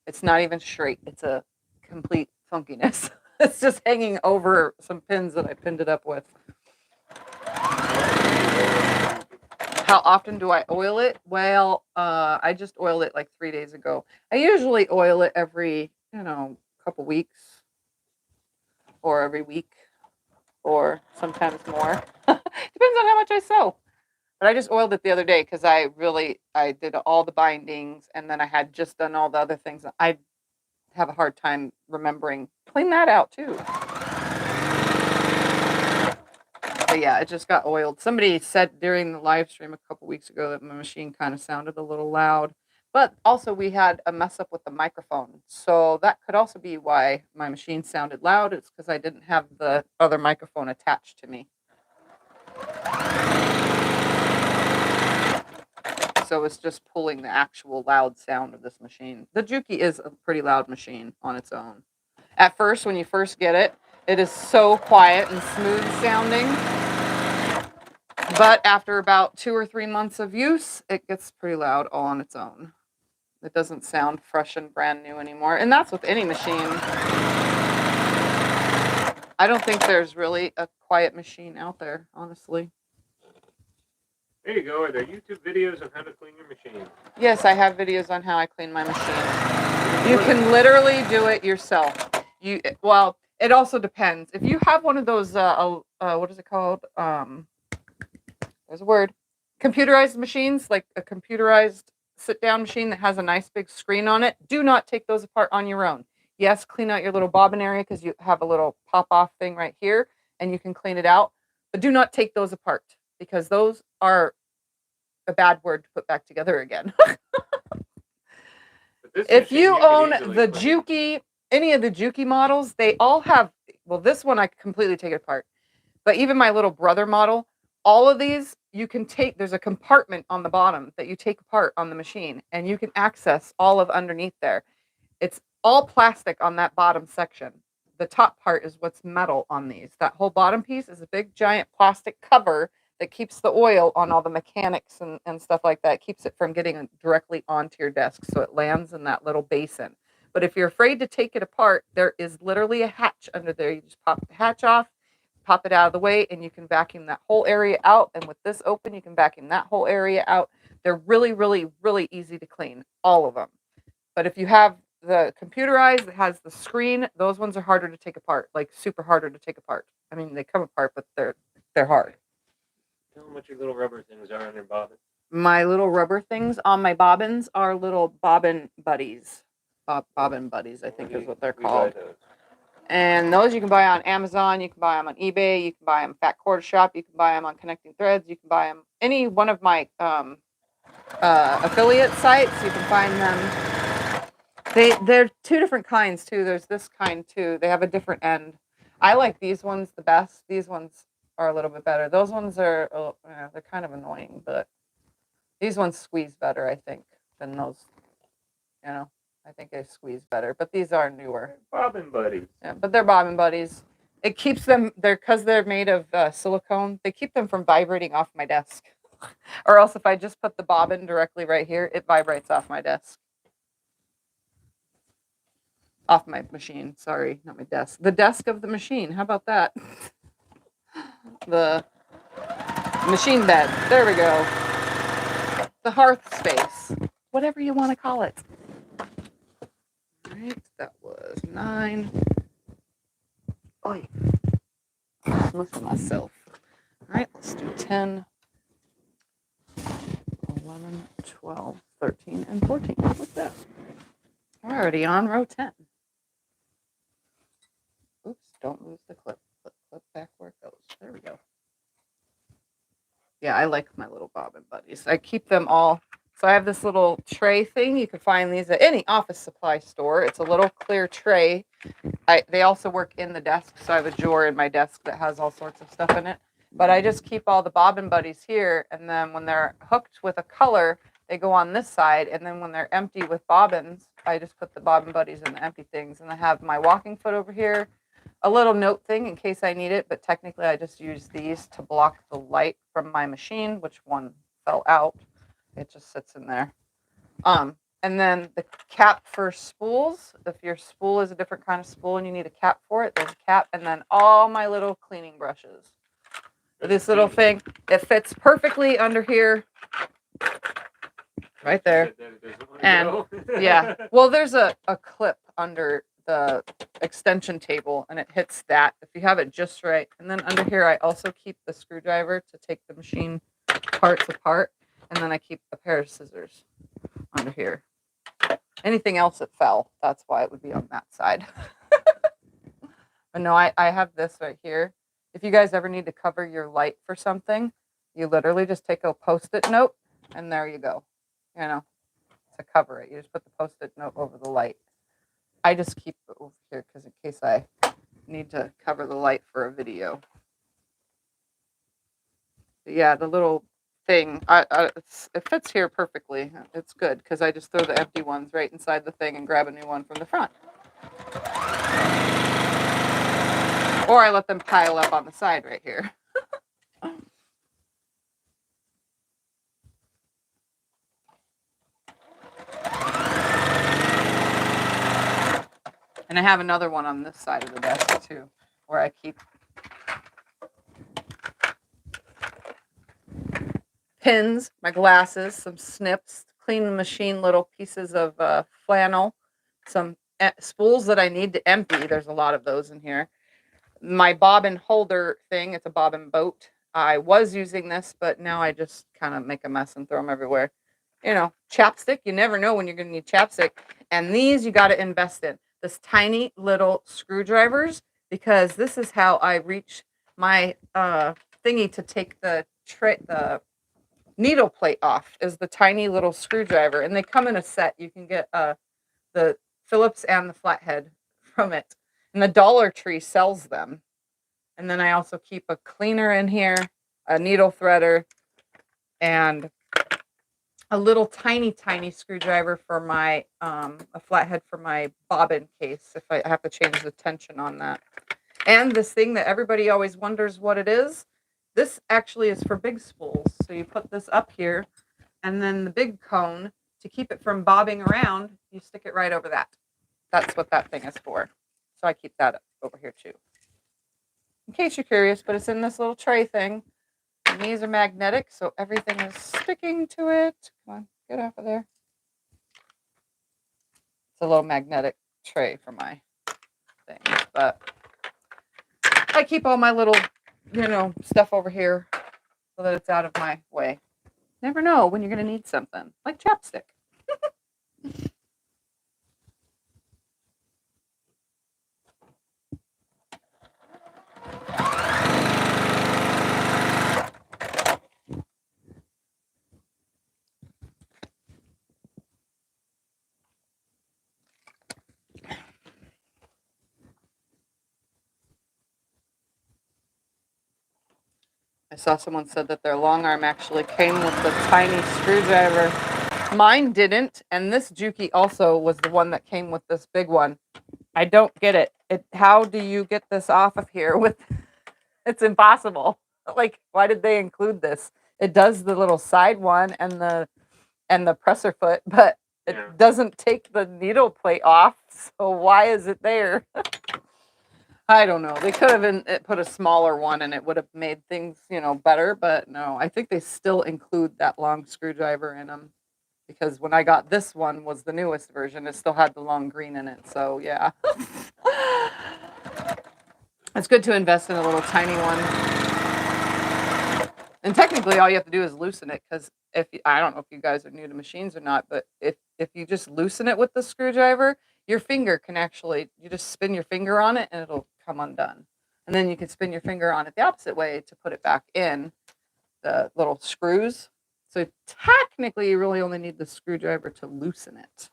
It's not even straight. It's a complete funkiness. It's just hanging over some pins that I pinned it up with. How often do I oil it? Well, I just oiled it like 3 days ago. I usually oil it every, couple weeks or every week or sometimes more. Depends on how much I sew. But I just oiled it the other day because I did all the bindings and then I had just done all the other things. I have a hard time remembering. Clean that out too. But yeah, it just got oiled. Somebody said during the live stream a couple weeks ago that my machine kind of sounded a little loud. But also we had a mess up with the microphone. So that could also be why my machine sounded loud. It's because I didn't have the other microphone attached to me. So it's just pulling the actual loud sound of this machine. The Juki is a pretty loud machine on its own. At first, when you first get it, it is so quiet and smooth sounding. But after about 2 or 3 months of use, it gets pretty loud all on its own. It doesn't sound fresh and brand new anymore. And that's with any machine. I don't think there's really a quiet machine out there, honestly. There you go. Are there YouTube videos on how to clean your machine? Yes, I have videos on how I clean my machine. You can literally do it yourself. Well, it also depends. If you have one of those, what is it called? There's a word. Computerized machines, like a computerized sit-down machine that has a nice big screen on it. Do not take those apart on your own. Yes, clean out your little bobbin area because you have a little pop-off thing right here, and you can clean it out. But do not take those apart because those are a bad word to put back together again. If you own the Juki, any of the Juki models, they all have, well, this one I completely take it apart. But even my little brother model, all of these, you can take, there's a compartment on the bottom that you take apart on the machine, and you can access all of underneath there. It's all plastic on that bottom section. The top part is what's metal on these. That whole bottom piece is a big giant plastic cover that keeps the oil on all the mechanics and stuff like that. It keeps it from getting directly onto your desk, so it lands in that little basin. But if you're afraid to take it apart, there is literally a hatch under there. You just pop the hatch off, pop it out of the way, and you can vacuum that whole area out. And with this open, you can vacuum that whole area out. They're really, really, really easy to clean, all of them. But if you have the computerized that has the screen, those ones are harder to take apart, like super harder to take apart. I mean, they come apart, but they're hard. Tell them what your little rubber things are on your bobbin. My little rubber things on my bobbins are little bobbin buddies. Bobbin buddies, I think is what they're called. And those you can buy on Amazon, you can buy them on eBay, you can buy them Fat Quarter Shop, you can buy them on Connecting Threads, you can buy them any one of my affiliate sites. You can find them. They're two different kinds too. There's this kind too. They have a different end. I like these ones the best. These ones are a little bit better. Those ones are they're kind of annoying, but these ones squeeze better, I think, than those. You know, I think they squeeze better. But these are newer. Bobbin buddies. Yeah, but they're bobbin buddies. It keeps them because they're made of silicone. They keep them from vibrating off my desk. Or else if I just put the bobbin directly right here, it vibrates off my desk. Off my machine. Sorry, not my desk. The desk of the machine. How about that? The machine bed. There we go. The hearth space. Whatever you want to call it. All right, that was 9. Oi. Look at myself. All right, let's do 10, 11, 12, 13, and 14. What's that? We're already on row 10. Oops, don't lose the clip. Clip back where it goes. There we go. Yeah, I like my little bobbin buddies. I keep them all. So I have this little tray thing. You can find these at any office supply store. It's a little clear tray. They also work in the desk. So I have a drawer in my desk that has all sorts of stuff in it. But I just keep all the bobbin buddies here. And then when they're hooked with a color, they go on this side. And then when they're empty with bobbins, I just put the bobbin buddies in the empty things. And I have my walking foot over here. A little note thing in case I need it, but technically I just use these to block the light from my machine, which one fell out. It just sits in there. And then the cap for spools. If your spool is a different kind of spool and you need a cap for it, there's a cap. And then all my little cleaning brushes. This little thing, it fits perfectly under here. Right there. And yeah, well, there's a clip under the extension table and it hits that if you have it just right. And then under here I also keep the screwdriver to take the machine parts apart, and then I keep a pair of scissors under here. Anything else that fell, that's why it would be on that side. But no, I have this right here. If you guys ever need to cover your light for something, you literally just take a Post-it note and there you go, you know, to cover it. You just put the Post-it note over the light. I just keep it over here because in case I need to cover the light for a video. But yeah, the little thing, it fits here perfectly. It's good because I just throw the empty ones right inside the thing and grab a new one from the front. Or I let them pile up on the side right here. And I have another one on this side of the desk too, where I keep pins, my glasses, some snips, clean the machine, little pieces of flannel, some spools that I need to empty. There's a lot of those in here. My bobbin holder thing, it's a bobbin boat. I was using this, but now I just kind of make a mess and throw them everywhere. You know, chapstick, you never know when you're going to need chapstick. And these you got to invest in. This tiny little screwdrivers, because this is how I reach my thingy to take the needle plate off, is the tiny little screwdriver. And they come in a set. You can get the Phillips and the flathead from it. And the Dollar Tree sells them. And then I also keep a cleaner in here, a needle threader, and a little tiny screwdriver for my a flathead for my bobbin case if I have to change the tension on that. And this thing that everybody always wonders what it is, this actually is for big spools. So you put this up here, and then the big cone, to keep it from bobbing around, you stick it right over that. That's what that thing is for. So I keep that over here too. In case you're curious, but it's in this little tray thing. And these are magnetic, so everything is sticking to it. Come on, get off of there. It's a little magnetic tray for my things, but I keep all my little, stuff over here so that it's out of my way. Never know when you're going to need something, like chapstick. I saw someone said that their long arm actually came with the tiny screwdriver. Mine didn't, and this Juki also was the one that came with this big one. I don't get it. How do you get this off of here with? It's impossible. Like, why did they include this? It does the little side one and the presser foot, but it doesn't take the needle plate off. So why is it there? I don't know. They could have put a smaller one and it would have made things, better. But no, I think they still include that long screwdriver in them. Because when I got this one was the newest version. It still had the long green in it. So yeah. It's good to invest in a little tiny one. And technically all you have to do is loosen it. Because I don't know if you guys are new to machines or not, but if you just loosen it with the screwdriver, your finger can you just spin your finger on it and it'll come undone. And then you can spin your finger on it the opposite way to put it back in the little screws. So technically you really only need the screwdriver to loosen it.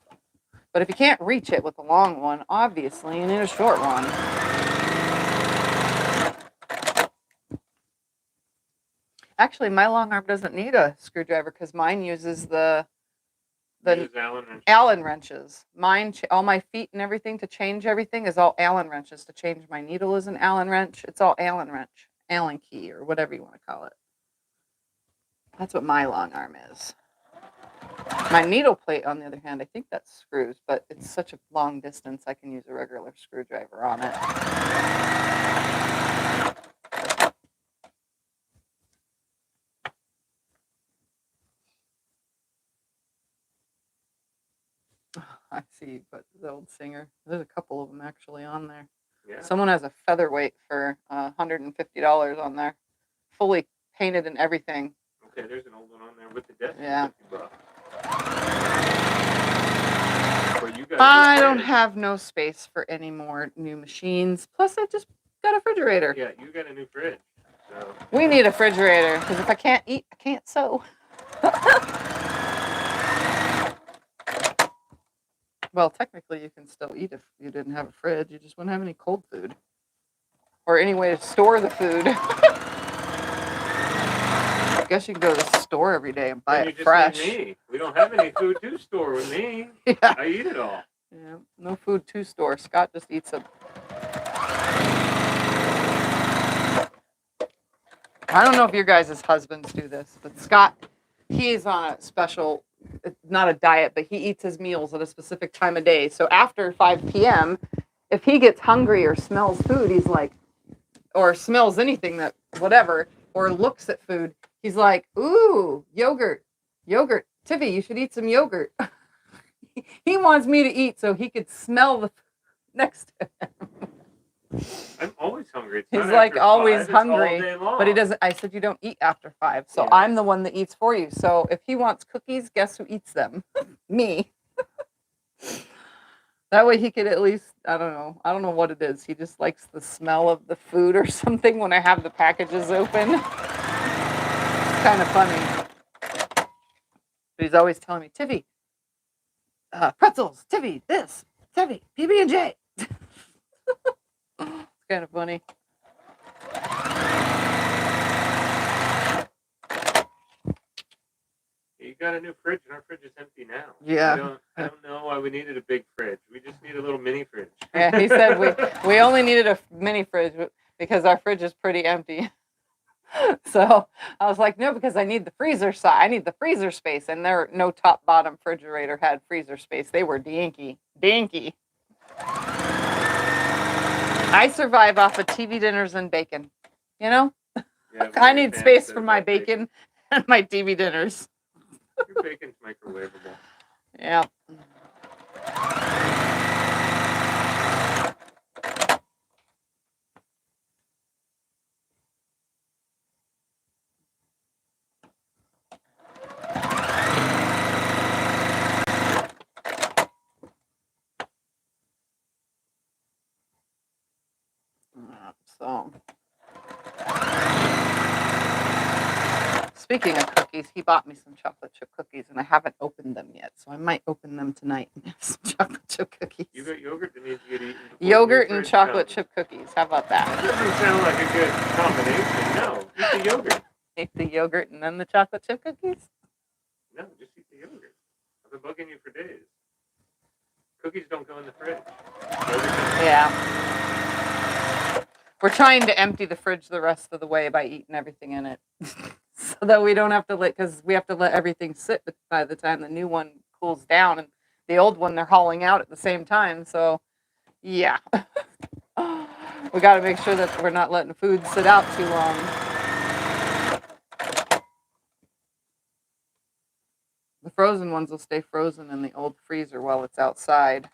But if you can't reach it with a long one, obviously you need a short one. Actually, my long arm doesn't need a screwdriver because mine uses the Allen wrenches. Mine, all my feet and everything to change everything is all Allen wrenches. To change my needle is an Allen wrench. It's all Allen wrench, Allen key, or whatever you want to call it. That's what my long arm is. My needle plate, on the other hand, I think that's screws, but it's such a long distance I can use a regular screwdriver on it. I see, but the old singer. There's a couple of them actually on there. Yeah. Someone has a featherweight for $150 on there, fully painted and everything. Okay, there's an old one on there with the desk. Yeah. I don't have no space for any more new machines. Plus, I just got a refrigerator. Yeah, you got a new fridge. So. We need a refrigerator because if I can't eat, I can't sew. Well, technically, you can still eat if you didn't have a fridge. You just wouldn't have any cold food. Or any way to store the food. I guess you can go to the store every day and buy it fresh. Me. We don't have any food to store with me. Yeah. I eat it all. Yeah, no food to store. Scott just eats it. I don't know if your guys' husbands do this, but Scott, he's on a special... It's not a diet, but he eats his meals at a specific time of day. So after 5 p.m., if he gets hungry or smells food, he's like, or smells anything that, whatever, or looks at food, he's like, ooh, yogurt. Tiffy, you should eat some yogurt. He wants me to eat so he could smell the next to him. I'm always hungry. He's like always hungry, but he doesn't. I said you don't eat after 5, so yeah. I'm the one that eats for you. So if he wants cookies, guess who eats them? Me. That way he could at least, I don't know what it is. He just likes the smell of the food or something when I have the packages open. It's kind of funny. But he's always telling me, Tiffy, pretzels, Tiffy, this, Tiffy, PB&J. It's kind of funny. You got a new fridge, and our fridge is empty now. Yeah. I don't know why we needed a big fridge. We just need a little mini fridge. Yeah, he said we only needed a mini fridge because our fridge is pretty empty. So I was like, no, because I need the freezer side. I need the freezer space, and there no top bottom refrigerator had freezer space. They were dinky. I survive off of TV dinners and bacon. You know, Yeah, I need space for my bacon and my TV dinners. Your bacon's microwavable. Yeah. So, speaking of cookies, he bought me some chocolate chip cookies, and I haven't opened them yet. So I might open them tonight and have some chocolate chip cookies. You got yogurt that needs to get eaten. Yogurt and chocolate chip cookies. How about that? That doesn't sound like a good combination. No, eat the yogurt. Eat the yogurt and then the chocolate chip cookies? No, just eat the yogurt. I've been bugging you for days. Cookies don't go in the fridge. Yeah. We're trying to empty the fridge the rest of the way by eating everything in it. So that we don't have to because we have to let everything sit by the time the new one cools down. And the old one, they're hauling out at the same time. So, yeah. We got to make sure that we're not letting food sit out too long. The frozen ones will stay frozen in the old freezer while it's outside.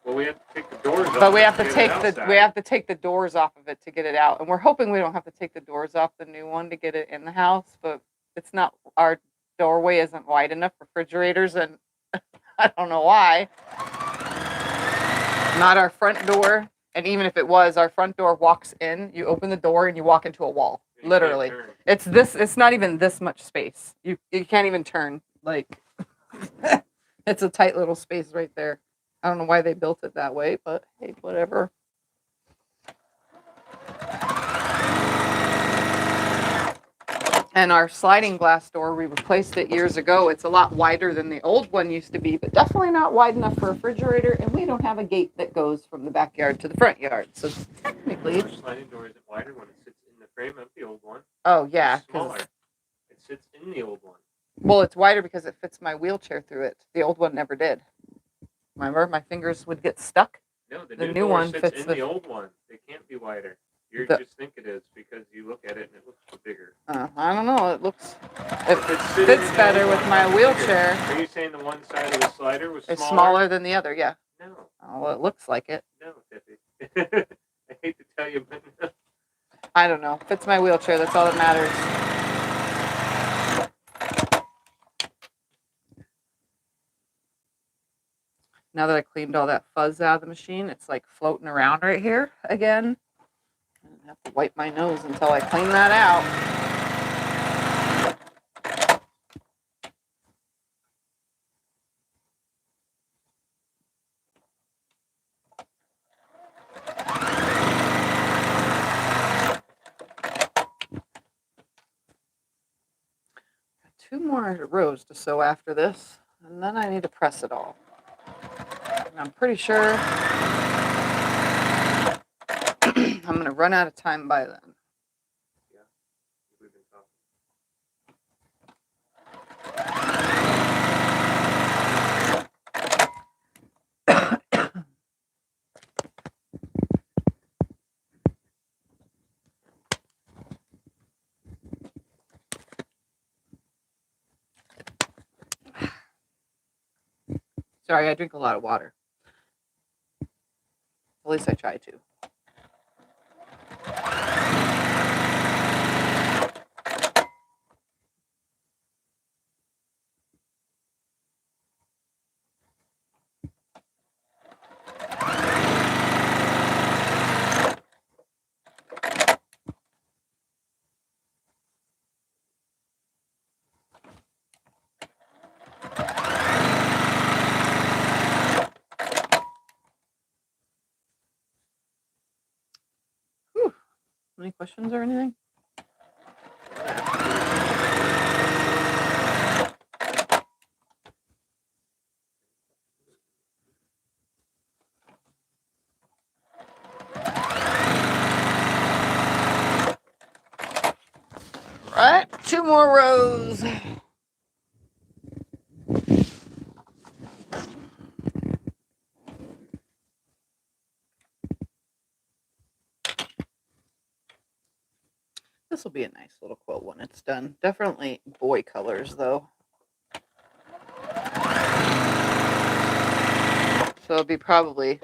Well, we have to take the doors off. But we have to take the doors off of it to get it out. And we're hoping we don't have to take the doors off the new one to get it in the house, but it's not, our doorway isn't wide enough for refrigerators, and I don't know why. Not our front door, and even if it was, our front door walks in, you open the door and you walk into a wall. Literally. It's not even this much space. You can't even turn. Like it's a tight little space right there. I don't know why they built it that way, but hey, whatever. And our sliding glass door, we replaced it years ago. It's a lot wider than the old one used to be, but definitely not wide enough for a refrigerator. And we don't have a gate that goes from the backyard to the front yard. So technically, the sliding door isn't wider when it sits in the frame of the old one. Oh yeah, it's smaller. It sits in the old one. Well, it's wider because it fits my wheelchair through it. The old one never did. Remember, my fingers would get stuck. No, the new one sits in the old one. They can't be wider. You just think it is because you look at it and it looks bigger. I don't know. It fits better with my wheelchair. Are you saying the one side of the slider was smaller? It's smaller than the other, yeah. No. Oh, well, it looks like it. No, Tiffy. I hate to tell you, but no. I don't know. Fits my wheelchair. That's all that matters. Now that I cleaned all that fuzz out of the machine, it's like floating around right here again. I have to wipe my nose until I clean that out. Two more rows to sew after this, and then I need to press it all. And I'm pretty sure I'm going to run out of time by then. Yeah, we've been talking. Sorry, I drink a lot of water. At least I try to. Any questions or anything? Right, 2 more rows. This will be a nice little quilt when it's done. Definitely boy colors though. So it'll be probably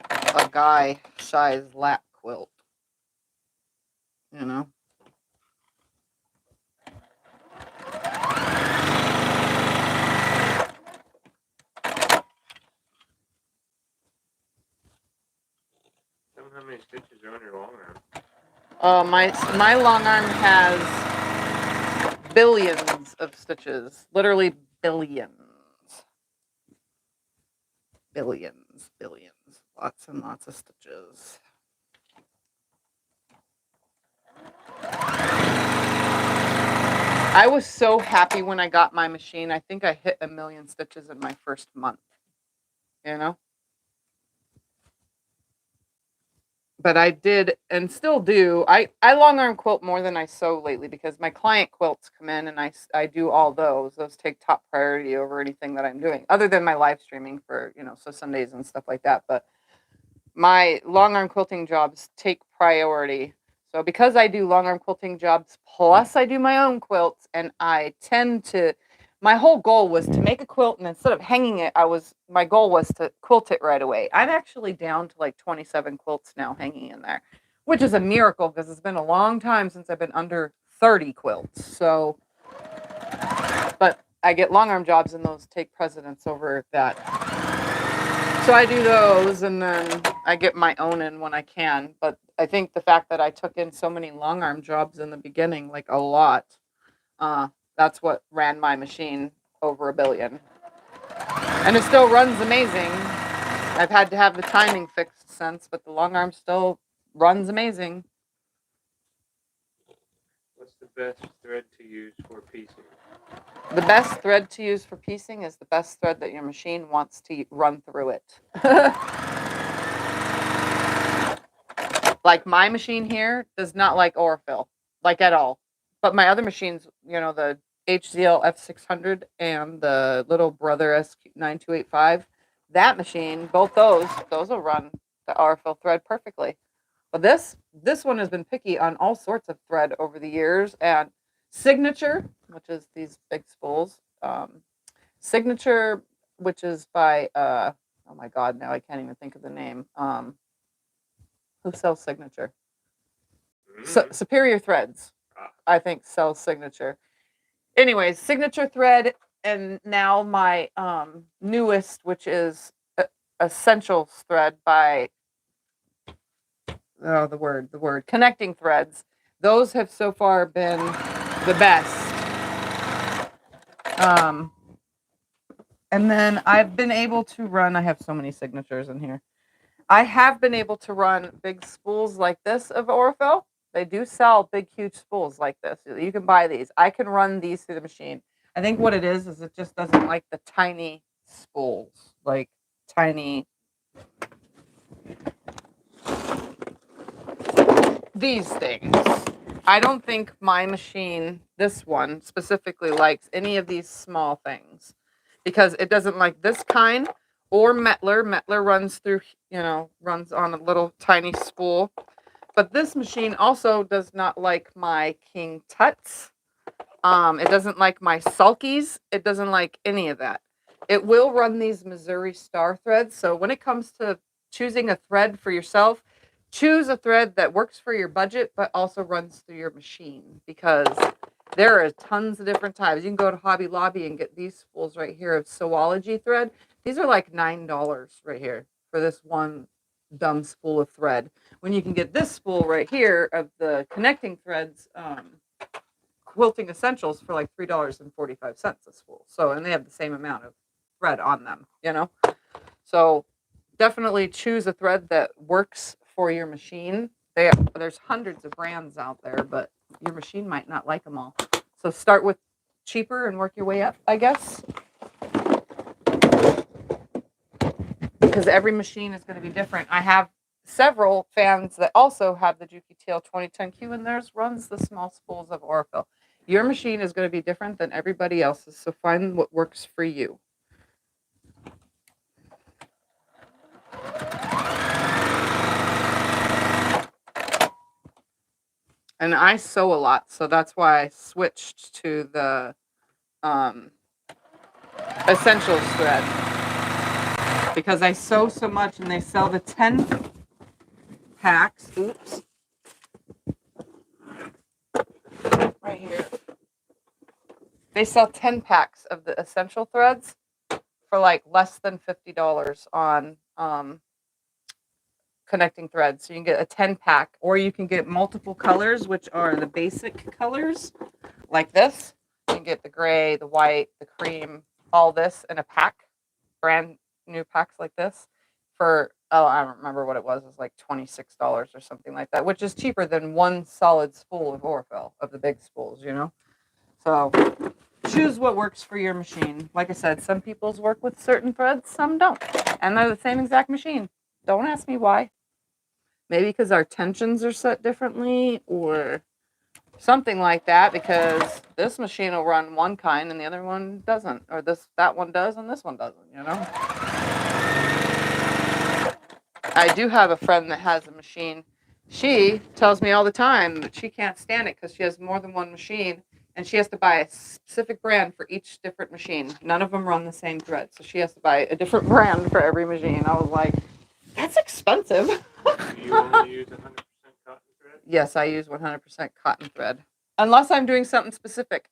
a guy size lap quilt. You know? Tell me how many stitches are on your long arm. My long arm has billions of stitches. Literally billions. Billions. Lots and lots of stitches. I was so happy when I got my machine. I think I hit 1 million stitches in my first month. You know? But I did and still do. I long arm quilt more than I sew lately because my client quilts come in and I do all those. Those take top priority over anything that I'm doing, other than my live streaming for, so Sundays and stuff like that. But my long arm quilting jobs take priority. So because I do long arm quilting jobs, plus I do my own quilts, and I tend to, my whole goal was to make a quilt, and instead of hanging it, my goal was to quilt it right away. I'm actually down to like 27 quilts now hanging in there, which is a miracle because it's been a long time since I've been under 30 quilts. So, but I get long arm jobs and those take precedence over that. So I do those and then I get my own in when I can. But I think the fact that I took in so many long arm jobs in the beginning, like a lot, that's what ran my machine over 1 billion. And it still runs amazing. I've had to have the timing fixed since, but the long arm still runs amazing. What's the best thread to use for piecing? The best thread to use for piecing is the best thread that your machine wants to run through it. Like my machine here does not like Orfill, like at all. But my other machines, the HZL F600 and the little brother SQ9285, that machine, both those will run the Orfill thread perfectly. But this one has been picky on all sorts of thread over the years. And Signature, which is these big spools, Signature, which is by oh my god, now I can't even think of the name. Who sells Signature? Superior Threads, I think, sells Signature. Anyways, Signature thread, and now my newest, which is Essentials thread by the word Connecting Threads. Those have so far been the best. And then I've been able to run, I have so many signatures in here. I have been able to run big spools like this of Orfill. They do sell big, huge spools like this. You can buy these. I can run these through the machine. I think what it is it just doesn't like the tiny spools, like tiny. These things. I don't think my machine, this one specifically, likes any of these small things because it doesn't like this kind or Mettler. Mettler runs through, runs on a little tiny spool. But this machine also does not like my King Tuts. It doesn't like my Sulkies. It doesn't like any of that. It will run these Missouri Star threads. So when it comes to choosing a thread for yourself, choose a thread that works for your budget, but also runs through your machine, because there are tons of different types. You can go to Hobby Lobby and get these spools right here of Sewology thread. These are like $9 right here for this one dumb spool of thread, when you can get this spool right here of the Connecting Threads Quilting Essentials for like $3.45 a spool. So, and they have the same amount of thread on them, So definitely choose a thread that works for your machine. There's hundreds of brands out there, but your machine might not like them all. So start with cheaper and work your way up, I guess. Because every machine is going to be different. I have several fans that also have the Juki Tail 2010Q, and theirs runs the small spools of Orfill. Your machine is going to be different than everybody else's, so find what works for you. And I sew a lot, so that's why I switched to the Essentials thread. Because I sew so much, and they sell the 10 packs. Oops. Right here. They sell 10 packs of the essential threads for like less than $50 on connecting threads. So you can get a 10 pack, or you can get multiple colors, which are the basic colors like this. You can get the gray, the white, the cream, all this in a pack, brand new packs like this for, oh, I don't remember what it was. It was like $26 or something like that, which is cheaper than one solid spool of Orifel, of the big spools, you know? So choose what works for your machine. Like I said, some people's work with certain threads, some don't. And they're the same exact machine. Don't ask me why. Maybe because our tensions are set differently or something like that, because this machine will run one kind and the other one doesn't. Or that one does and this one doesn't, you know? I do have a friend that has a machine. She tells me all the time that she can't stand it because she has more than one machine. And she has to buy a specific brand for each different machine. None of them run the same thread. So she has to buy a different brand for every machine. I was like, that's expensive. Do you only use 100% cotton thread? Yes, I use 100% cotton thread. Unless I'm doing something specific.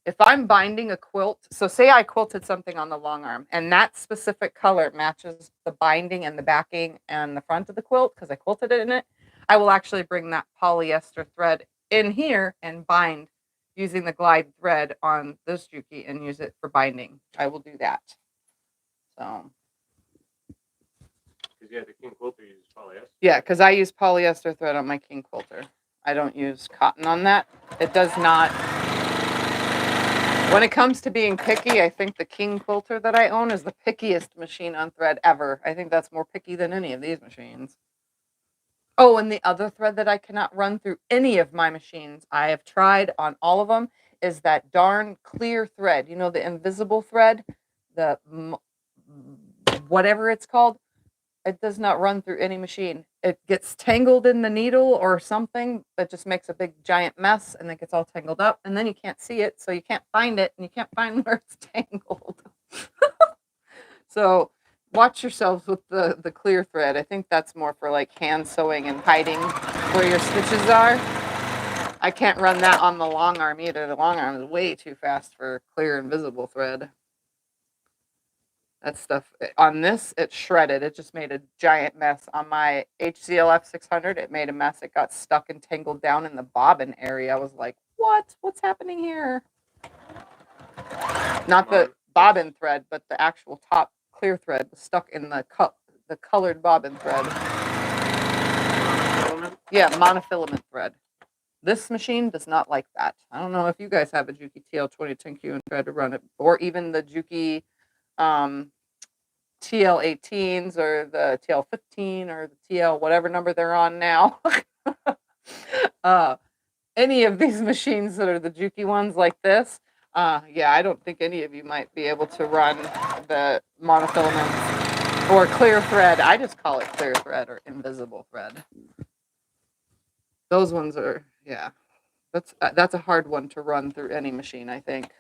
If I'm binding a quilt, so say I quilted something on the long arm, and that specific color matches the binding and the backing and the front of the quilt, because I quilted it in it, I will actually bring that polyester thread in here and bind using the glide thread on this Juki and use it for binding. I will do that. So. Because yeah, the King Quilter uses polyester. Yeah, because I use polyester thread on my King Quilter. I don't use cotton on that. It does not. When it comes to being picky, I think the King Quilter that I own is the pickiest machine on thread ever. I think that's more picky than any of these machines. Oh, and the other thread that I cannot run through any of my machines, I have tried on all of them, is that darn clear thread. You know, the invisible thread, the whatever it's called. It does not run through any machine. It gets tangled in the needle or something that just makes a big giant mess, and it gets all tangled up, and then you can't see it, so you can't find it, and you can't find where it's tangled. So watch yourselves with the clear thread. I think that's more for like hand sewing and hiding where your stitches are. I can't run that on the long arm either. The long arm is way too fast for clear invisible thread. That stuff on this, it shredded. It just made a giant mess. On my HCLF 600, it made a mess. It got stuck and tangled down in the bobbin area. I was like, what? What's happening here? Not the bobbin thread, but the actual top clear thread was stuck in the colored bobbin thread. Monofilament? Yeah, monofilament thread. This machine does not like that. I don't know if you guys have a Juki TL2010Q and try to run it, or even the Juki TL18s or the TL15 or the TL whatever number they're on now. Any of these machines that are the Juki ones like this, yeah, I don't think any of you might be able to run the monofilament or clear thread. I just call it clear thread or invisible thread. Those ones are, yeah, that's a hard one to run through any machine, I think.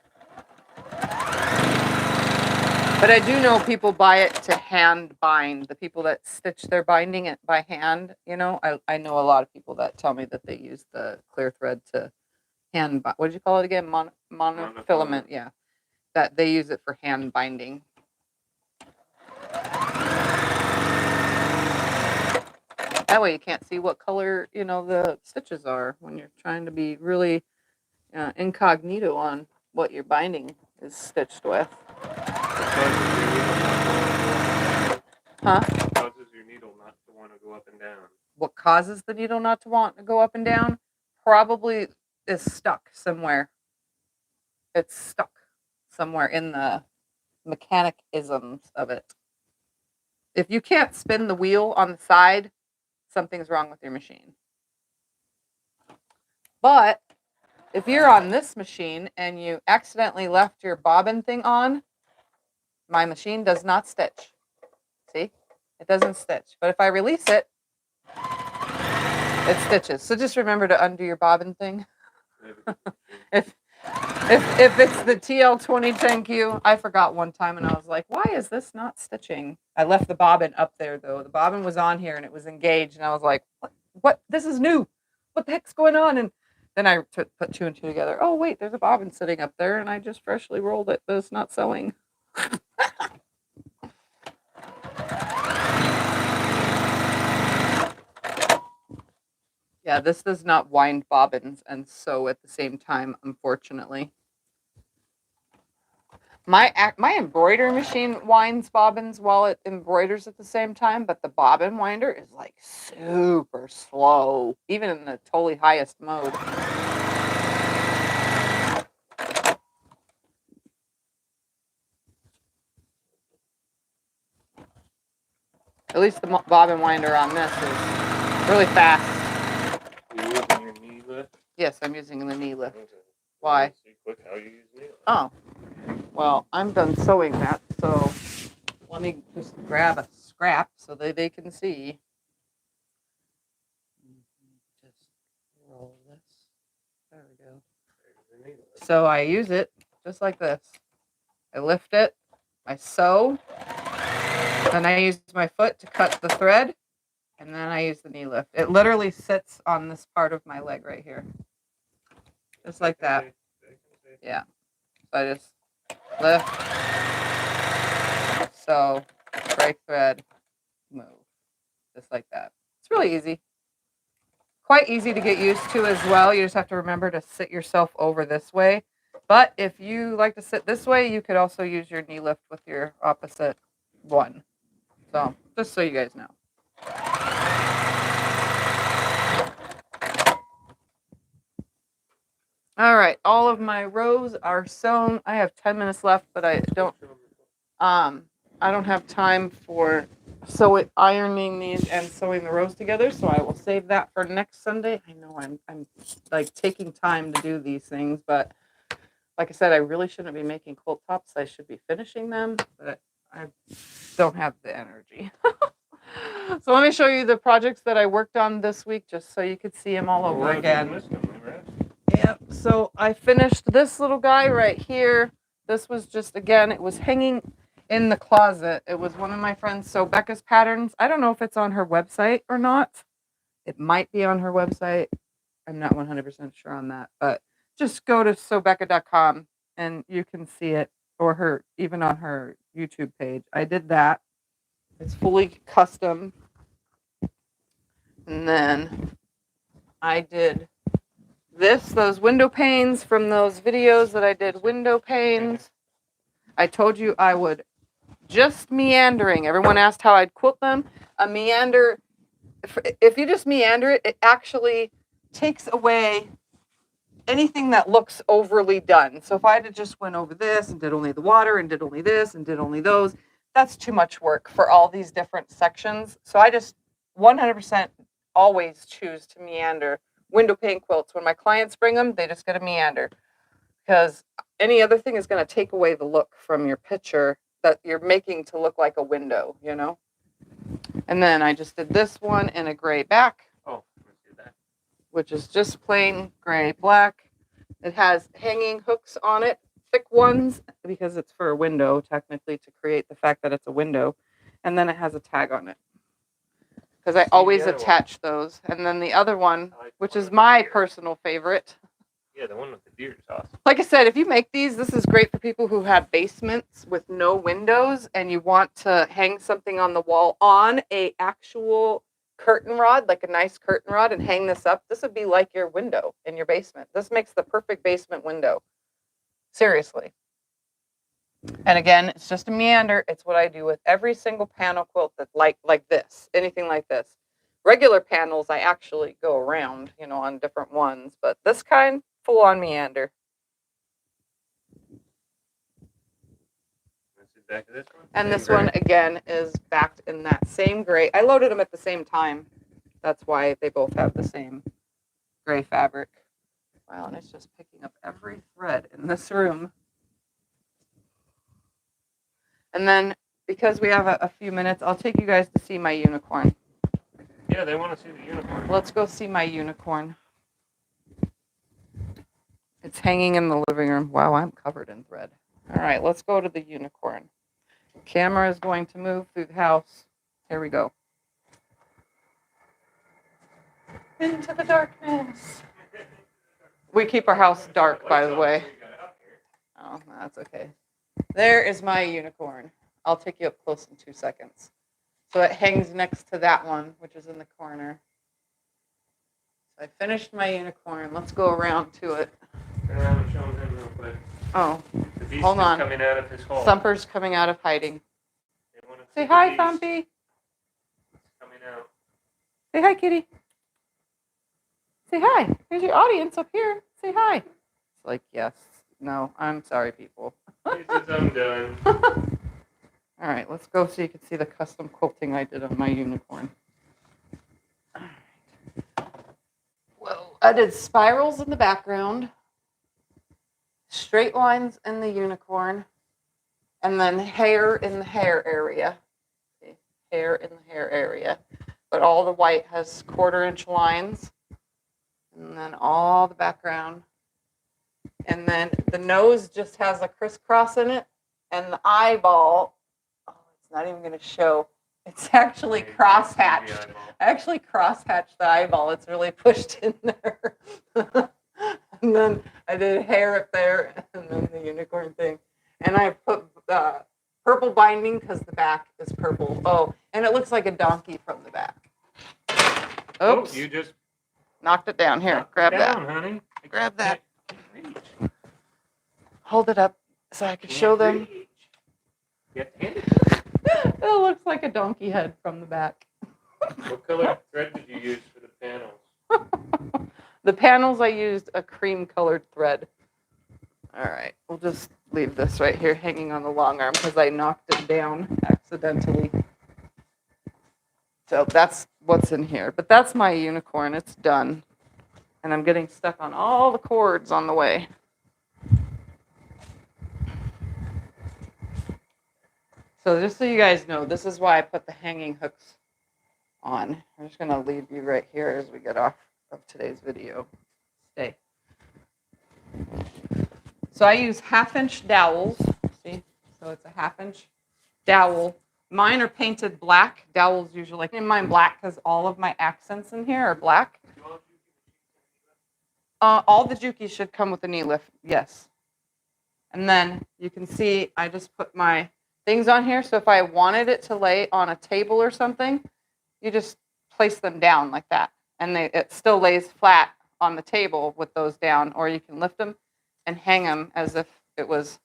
But I do know people buy it to hand bind. The people that stitch their binding it by hand, you know, I know a lot of people that tell me that they use the clear thread to hand bind. What did you call it again? Monofilament, yeah. That they use it for hand binding. That way you can't see what color, you know, the stitches are when you're trying to be really incognito on what your binding is stitched with. Huh? What causes your needle not to want to go up and down? What causes the needle not to want to go up and down? Probably is stuck somewhere. It's stuck somewhere in the mechanicisms of it. If you can't spin the wheel on the side, something's wrong with your machine. But if you're on this machine and you accidentally left your bobbin thing on, my machine does not stitch. See? It doesn't stitch. But if I release it, It stitches. So just remember to undo your bobbin thing. if it's the TL2010Q, I forgot one time and I was like, why is this not stitching? I left the bobbin up there though. The bobbin was on here and it was engaged and I was like, what? This is new. What the heck's going on? And then I put two and two together. Oh wait, there's a bobbin sitting up there and I just freshly rolled it, but it's not sewing. Yeah, this does not wind bobbins and sew at the same time, unfortunately. My embroidery machine winds bobbins while it embroiders at the same time, but the bobbin winder is like super slow, even in the totally highest mode. At least the bobbin winder on this is really fast. Are you using your knee lift? Yes, I'm using the knee lift. Okay. Why? See quick how you use knee lift. Oh, well, I'm done sewing that, so let me just grab a scrap so that they can see. Just roll this. There we go. There's your knee lift. So I use it just like this. I lift it, I sew, then I use my foot to cut the thread, and then I use the knee lift. It literally sits on this part of my leg right here. Just like that. Yeah. So I just lift, sew, break thread, move. Just like that. It's really easy. Quite easy to get used to as well. You just have to remember to sit yourself over this way. But if you like to sit this way, you could also use your knee lift with your opposite one. So, just so you guys know. All right, all of my rows are sewn. I have 10 minutes left, but I don't have time for ironing these and sewing the rows together, so I will save that for next Sunday. I know I'm like taking time to do these things, but like I said, I really shouldn't be making quilt tops. I should be finishing them, but I don't have the energy. So let me show you the projects that I worked on this week, just so you could see them all over again. Yep. So I finished this little guy right here. This was just, again, it was hanging in the closet. It was one of my friends, So Becca's patterns. I don't know if it's on her website or not. It might be on her website. I'm not 100% sure on that, but just go to sewbecca.com and you can see it, or even on her YouTube page. I did that. It's fully custom. And then I did those window panes from those videos that I did window panes. I told you I would just meandering. Everyone asked how I'd quilt them. A meander, if you just meander it, it actually takes away anything that looks overly done. So if I had just went over this and did only the water and did only this and did only those, that's too much work for all these different sections. So I just 100% always choose to meander window pane quilts. When my clients bring them, they just get a meander, because any other thing is going to take away the look from your picture that you're making to look like a window, you know? And then I just did this one in a gray back. Oh, let's do that. Which is just plain gray black. It has hanging hooks on it, thick ones, because it's for a window, technically, to create the fact that it's a window. And then it has a tag on it, because I always attach those. And then the other one, which is my personal favorite. Yeah, the one with the deer is awesome. Like I said, if you make these, this is great for people who have basements with no windows and you want to hang something on the wall on a actual curtain rod, like a nice curtain rod, and hang this up. This would be like your window in your basement. This makes the perfect basement window. Seriously. And again, it's just a meander. It's what I do with every single panel quilt that's like this, anything like this. Regular panels, I actually go around, on different ones, but this kind, full on meander. Back to this one. And this one, again, is backed in that same gray. I loaded them at the same time. That's why they both have the same gray fabric. Wow, and it's just picking up every thread in this room. And then, because we have a few minutes, I'll take you guys to see my unicorn. Yeah. Yeah, they want to see the unicorn. Let's go see my unicorn. It's hanging in the living room. Wow, I'm covered in thread. All right, let's go to the unicorn. Camera is going to move through the house. Here we go. Into the darkness. We keep our house dark, by the way. Oh, that's okay. There is my unicorn. I'll take you up close in 2 seconds. So it hangs next to that one, which is in the corner. So I finished my unicorn. Let's go around to it. Turn around and show him real quick. Oh, The beast hold on. is coming out of his hole. Thumper's coming out of hiding. They wanna see Say the hi, beast. Thumpy. It's coming out. Say hi, kitty. Say hi. Here's your audience up here. Say hi. It's like, yes. No, I'm sorry, people. It's his own doing. All right, let's go so you can see the custom quilting I did on my unicorn. All right. Whoa, I did spirals in the background, straight lines in the unicorn, and then hair in the hair area. See, hair in the hair area. But all the white has 1/4-inch lines, and then all the background. And then the nose just has a crisscross in it, and the eyeball, oh, it's not even going to show. It's actually cross-hatched. I actually cross-hatched the eyeball. It's really pushed in there. And then I did hair up there, and then the unicorn thing. And I put purple binding because the back is purple. Oh, and it looks like a donkey from the back. Oops. Oh, you just Knocked it down. Here, grab down, that. honey. Grab that. Reach. Hold it up so I can show them. Reach. You have to hand it. It looks like a donkey head from the back. What color thread did you use for the panels? The panels, I used a cream colored thread. All right, we'll just leave this right here hanging on the long arm because I knocked it down accidentally. So that's what's in here. But that's my unicorn. It's done. And I'm getting stuck on all the cords on the way. So just so you guys know, this is why I put the hanging hooks on. I'm just going to leave you right here as we get off of today's video. Stay. So I use 1/2-inch dowels. See? So it's a 1/2-inch dowel. Mine are painted black. Dowels usually. In mine black because all of my accents in here are black. All the jukis should come with a knee lift. Yes. And then you can see I just put my things on here. So if I wanted it to lay on a table or something, you just place them down like that. And it still lays flat on the table with those down. Or you can lift them and hang them as if it was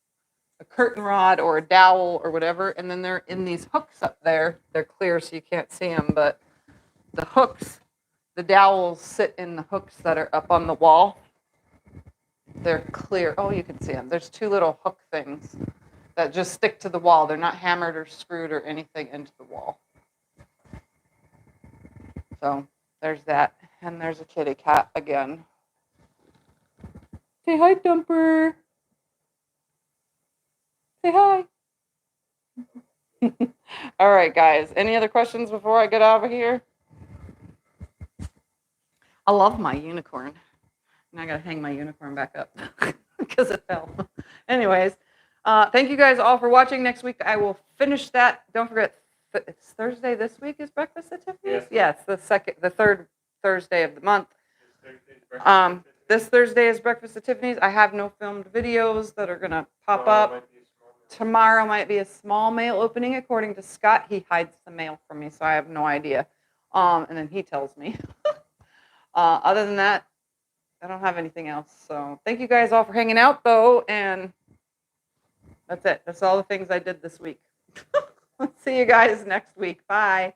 a curtain rod or a dowel or whatever. And then they're in these hooks up there. They're clear so you can't see them. But the hooks, the dowels sit in the hooks that are up on the wall. They're clear. Oh, you can see them. There's 2 little hook things that just stick to the wall. They're not hammered or screwed or anything into the wall. So there's that. And there's a kitty cat again. Say hi, Dumper. Say hi. All right, guys. Any other questions before I get out of here? I love my unicorn. Now I got to hang my unicorn back up because it fell. Anyways, thank you guys all for watching. Next week I will finish that. Don't forget, it's Thursday this week is Breakfast at Tiffany's? Yes, the third Thursday of the month. This Thursday is Breakfast at Tiffany's. I have no filmed videos that are going to pop up. Tomorrow might be a small mail opening, according to Scott. He hides the mail from me, so I have no idea. And then he tells me. Other than that, I don't have anything else. So thank you guys all for hanging out, though. And that's it. That's all the things I did this week. See you guys next week. Bye.